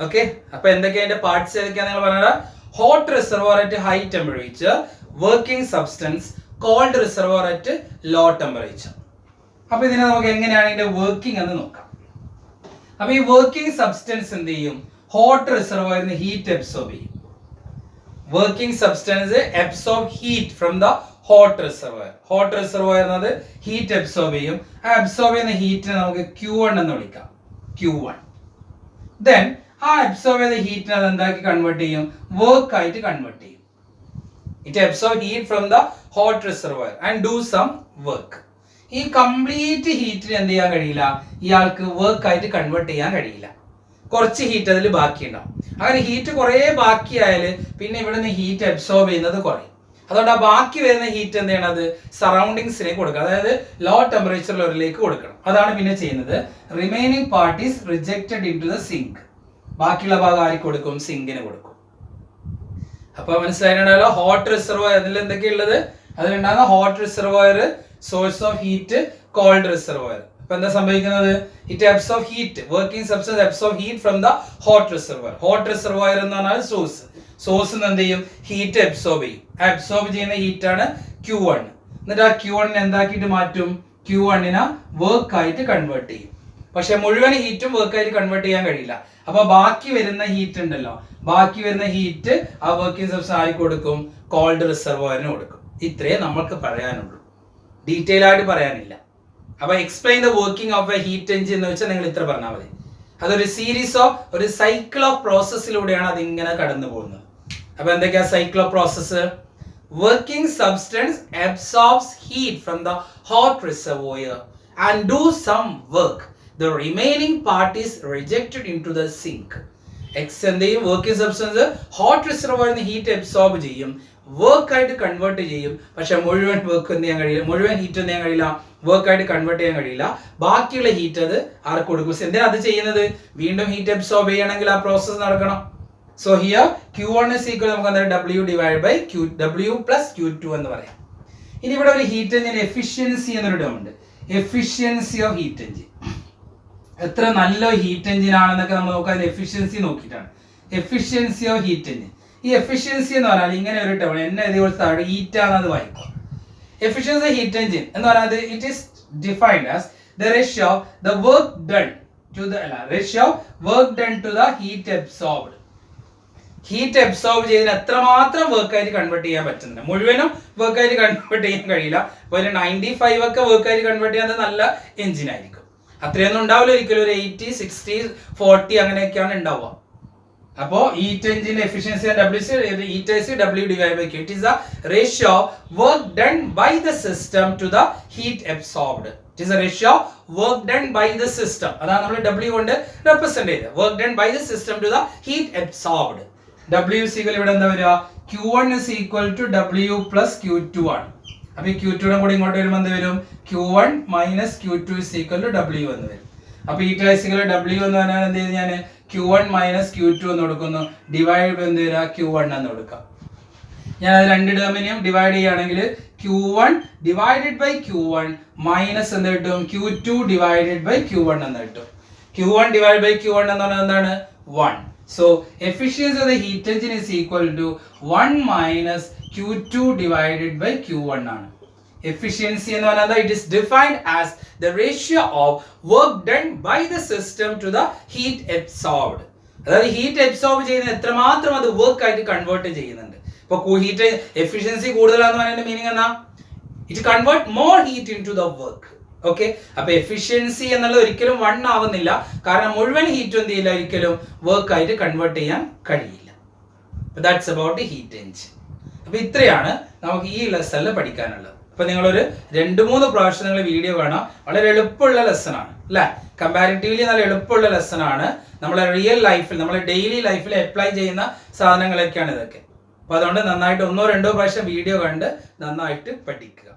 ഓക്കെ, അപ്പൊ എന്തൊക്കെയാ അതിന്റെ പാർട്സ് ഏതൊക്കെയാന്ന് നിങ്ങൾ പറഞ്ഞാൽ? Hot reservoir at high temperature, working substance, cold reservoir at low temperature. അപ്പൊ ഇതിനെ നമുക്ക് എങ്ങനെയാണ് ഇതിന്റെ വർക്കിംഗ് എന്ന് നോക്കാം. അപ്പൊ ഈ വർക്കിംഗ് സബ്സ്റ്റൻസ് എന്ത് ചെയ്യും? ഹോട്ട് റിസർവോയറിന് ഹീറ്റ് അബ്സോർബ് ചെയ്യും. Working substance absorb heat from the hot reservoir. Hot reservoir എന്നത് ഹീറ്റ് അബ്സോർബ് ചെയ്യും. ആ അബ്സോർബ് ചെയ്യുന്ന ഹീറ്റിനെ നമുക്ക് Q1 എന്ന് വിളിക്കാം. Q1. ദെൻ ആ അബ്സോർബ് ചെയ്ത ഹീറ്റിനെ അത് എന്താക്കി കൺവേർട്ട് ചെയ്യും? വർക്ക് ആയിട്ട് കൺവേർട്ട് ചെയ്യും. It absorb heat from the hot reservoir and do some work. ഈ കംപ്ലീറ്റ് ഹീറ്റിന് എന്ത് ചെയ്യാൻ കഴിയില്ല? ഇയാൾക്ക് വർക്ക് ആയിട്ട് കൺവേർട്ട് ചെയ്യാൻ കഴിയില്ല. കുറച്ച് ഹീറ്റ് അതിൽ ബാക്കിയുണ്ടാവും. അങ്ങനെ ഹീറ്റ് കുറേ ബാക്കിയായാൽ പിന്നെ ഇവിടെ നിന്ന് ഹീറ്റ് അബ്സോർബ് ചെയ്യുന്നത് കുറയും. അതുകൊണ്ട് ആ ബാക്കി വരുന്ന ഹീറ്റ് എന്ത് ചെയ്യണം, അത് സറൗണ്ടിങ്സിലേക്ക് കൊടുക്കുക, അതായത് ലോ ടെമ്പറേച്ചർ ലെവലിലേക്ക് കൊടുക്കണം. അതാണ് പിന്നെ ചെയ്യുന്നത്. Remaining part is rejected into the sink. ബാക്കിയുള്ള ഭാഗം ആർക്ക് കൊടുക്കും, സിങ്കിന് കൊടുക്കും. അപ്പൊ മനസ്സിലായിട്ടുണ്ടല്ലോ. ഹോട്ട് റിസർവോയർ അതിൽ എന്തൊക്കെയുള്ളത്, അതിലുണ്ടാകുന്ന hot reservoir, source of heat, cold reservoir. അപ്പൊ എന്താ സംഭവിക്കുന്നത്, it absorb heat, working substance absorb heat from the hot reservoir. Hot reservoir എന്ന് പറഞ്ഞാൽ സോഴ്സ് എന്ത് ചെയ്യും, ഹീറ്റ് അബ്സോർബ് ചെയ്യും. അബ്സോർബ് ചെയ്യുന്ന ഹീറ്റ് ആണ് Q1. എന്നിട്ട് ആ Q1 എന്താക്കിയിട്ട് മാറ്റും, Q1 വർക്ക് ആയിട്ട് കൺവേർട്ട് ചെയ്യും. പക്ഷെ മുഴുവൻ ഹീറ്റും വർക്ക് ആയിട്ട് കൺവേർട്ട് ചെയ്യാൻ കഴിയില്ല. അപ്പൊ ബാക്കി വരുന്ന ഹീറ്റ് ഉണ്ടല്ലോ, ബാക്കി വരുന്ന ഹീറ്റ് ആ വർക്കിംഗ് സബ്സ്റ്റൻസ് ആർക്ക് കൊടുക്കും, കോൾഡ് റിസർവോയറിന് കൊടുക്കും. ഇത്രേ നമുക്ക് പറയാനുള്ളൂ, ഡീറ്റെയിൽ ആയിട്ട് പറയാനില്ല. അപ്പൊ explain the working of a heat engine എന്ന് വെച്ചാൽ നിങ്ങൾ ഇത്ര പറഞ്ഞാൽ മതി. അതൊരു സീരീസ് ഓഫ്, ഒരു സൈക്കിൾ ഓഫ് പ്രോസസ്സിലൂടെയാണ് അത് ഇങ്ങനെ കടന്നു പോകുന്നത്. അപ്പൊ എന്തൊക്കെയാ സൈക്കിൾ ഓഫ് പ്രോസസ്സ്? Working substance absorbs heat from the hot reservoir and do some work. The remaining part is rejected into the sink. എന്ത് ചെയ്യും, വർക്കിംഗ് സബ്സ്റ്റൻസ് ഹോട്ട് റിസർവോയറിന് ഹീറ്റ് അബ്സോർബ് ചെയ്യും, വർക്ക് ആയിട്ട് കൺവേർട്ട് ചെയ്യും. പക്ഷെ മുഴുവൻ വർക്ക് എന്ത് ചെയ്യാൻ കഴിയില്ല, മുഴുവൻ ഹീറ്റ് എന്ത് ചെയ്യാൻ കഴിയില്ല, വർക്ക് ആയിട്ട് കൺവേർട്ട് ചെയ്യാൻ കഴിയില്ല. ബാക്കിയുള്ള ഹീറ്റ് അത് ആർക്ക് കൊടുക്കും. എന്തിനാ അത് ചെയ്യുന്നത്, വീണ്ടും ഹീറ്റ് അബ്സോർബ് ചെയ്യണമെങ്കിൽ ആ പ്രോസസ് നടക്കണം. So here Q1 is equal, നമുക്ക് എന്താ W divided by W plus Q2 എന്ന് പറയാം. ഇനി ഇവിടെ ഒരു ഹീറ്റ് എഞ്ചിൻ എഫിഷ്യൻസി എന്നൊരു ടേം ഉണ്ട്. എഫിഷ്യൻസി ഓഫ് ഹീറ്റ് എഞ്ചിൻ, എത്ര നല്ല ഹീറ്റ് എഞ്ചിൻ ആണെന്നൊക്കെ നമ്മൾ നോക്കുക, അതിന്റെ എഫിഷ്യൻസി നോക്കിയിട്ടാണ്. എഫിഷ്യൻസി ഓഫ് ഹീറ്റ് എഞ്ചിൻ, ഈ എഫിഷ്യൻസി എന്ന് പറഞ്ഞാൽ ഇങ്ങനെ ഒരു ടേം എന്നെ എഴുതി ഹീറ്റ് ആണെന്നത് വായിക്കും. Efficiency of heat engine എന്ന് പറയുന്നത് it is defined as the ratio of the work done to the heat absorbed. Heat absorb ചെയ്തതിന് എത്രമാത്രം വർക്ക് ആയിട്ട് കൺവേർട്ട് ചെയ്യാൻ പറ്റുന്നുണ്ട്. മുഴുവനും വർക്ക് ആയിട്ട് കൺവേർട്ട് ചെയ്യാൻ കഴിയില്ല. ഇപ്പോൾ ഒരു 95 ഒക്കെ വർക്ക് ആയിട്ട് കൺവേർട്ട് ചെയ്യാൻ നല്ല എഞ്ചിൻ ആയിരിക്കും. അത്രയൊന്നും ഉണ്ടാവില്ല ഒരിക്കലും, ഒരു 80, 60, 40 അങ്ങനെയൊക്കെയാണ് ഉണ്ടാവുക. അപ്പോൾ heat engine efficiency W divided by Q. It is the ratio of work done by the system to the heat absorbed. It is a ratio of work done by the system. അതാണ് നമ്മൾ W കൊണ്ട് represent ചെയ്തത്. Work done by the system to the heat absorbed. W is equal, ഇവിടെ എന്താ വരിക, Q1 is equal to W plus Q2 ആണ്. അപ്പോൾ ഈ Q2 കൂടി ഇങ്ങോട്ട് വരുമ്പോൾ എന്ത് വരും, Q1 minus Q2 is equal to W എന്ന് വരും. അപ്പോൾ ഈ is equal to W എന്ന് പറഞ്ഞാൽ എന്ത് ചെയ്ത് ഞാൻ Q1 minus Q2 എന്ന് കൊടുക്കുന്നു, ഡിവൈഡ് എന്ത് വരിക, Q1 എന്ന് കൊടുക്കാം. ഞാൻ അത് രണ്ട് ടേമിനെയും ഡിവൈഡ് ചെയ്യുകയാണെങ്കിൽ Q1 divided by Q1 minus എന്ത് കിട്ടും, Q2 divided by Q1 എന്ന് കിട്ടും. Q1 divided by Q1 എന്ന് പറഞ്ഞാൽ എന്താണ്, 1. So efficiency of the heat engine is equal to 1 minus Q2 divided by Q1 ആണ്. Efficiency എന്ന് പറഞ്ഞാൽ it is defined as the ratio of work done by the system to the heat absorbed. അതായത് heat absorb ചെയ്യുന്ന എത്രമാത്രം അത് work ആയിട്ട് convert ചെയ്യുന്നുണ്ട്. ഇപ്പോൾ ഹീറ്റ് എഫിഷ്യൻസി കൂടുതലാണെന്ന് പറയുന്ന മീനിങ് എന്നാ, it convert more heat into the work. Okay, അപ്പൊ എഫിഷ്യൻസി എന്നുള്ളത് ഒരിക്കലും 1 ആവുന്നില്ല, കാരണം മുഴുവൻ ഹീറ്റ് എന്ത് ചെയ്യില്ല, ഒരിക്കലും വർക്ക് ആയിട്ട് കൺവേർട്ട് ചെയ്യാൻ കഴിയില്ല. That's about heat engine. അപ്പൊ ഇത്രയാണ് നമുക്ക് ഈ ലെസണിൽ പഠിക്കാനുള്ളത്. അപ്പൊ നിങ്ങളൊരു 2-3 പ്രാവശ്യം നിങ്ങൾ വീഡിയോ കാണാം. വളരെ എളുപ്പമുള്ള ലെസൺ ആണ് അല്ലെ, കമ്പാരിറ്റീവ്ലി നല്ല എളുപ്പമുള്ള ലെസൺ ആണ്. നമ്മളെ റിയൽ ലൈഫിൽ, നമ്മളെ ഡെയിലി ലൈഫിൽ അപ്ലൈ ചെയ്യുന്ന സാധനങ്ങളൊക്കെയാണ് ഇതൊക്കെ. അപ്പൊ അതുകൊണ്ട് നന്നായിട്ട് 1-2 പ്രാവശ്യം വീഡിയോ കണ്ട് നന്നായിട്ട് പഠിക്കുക.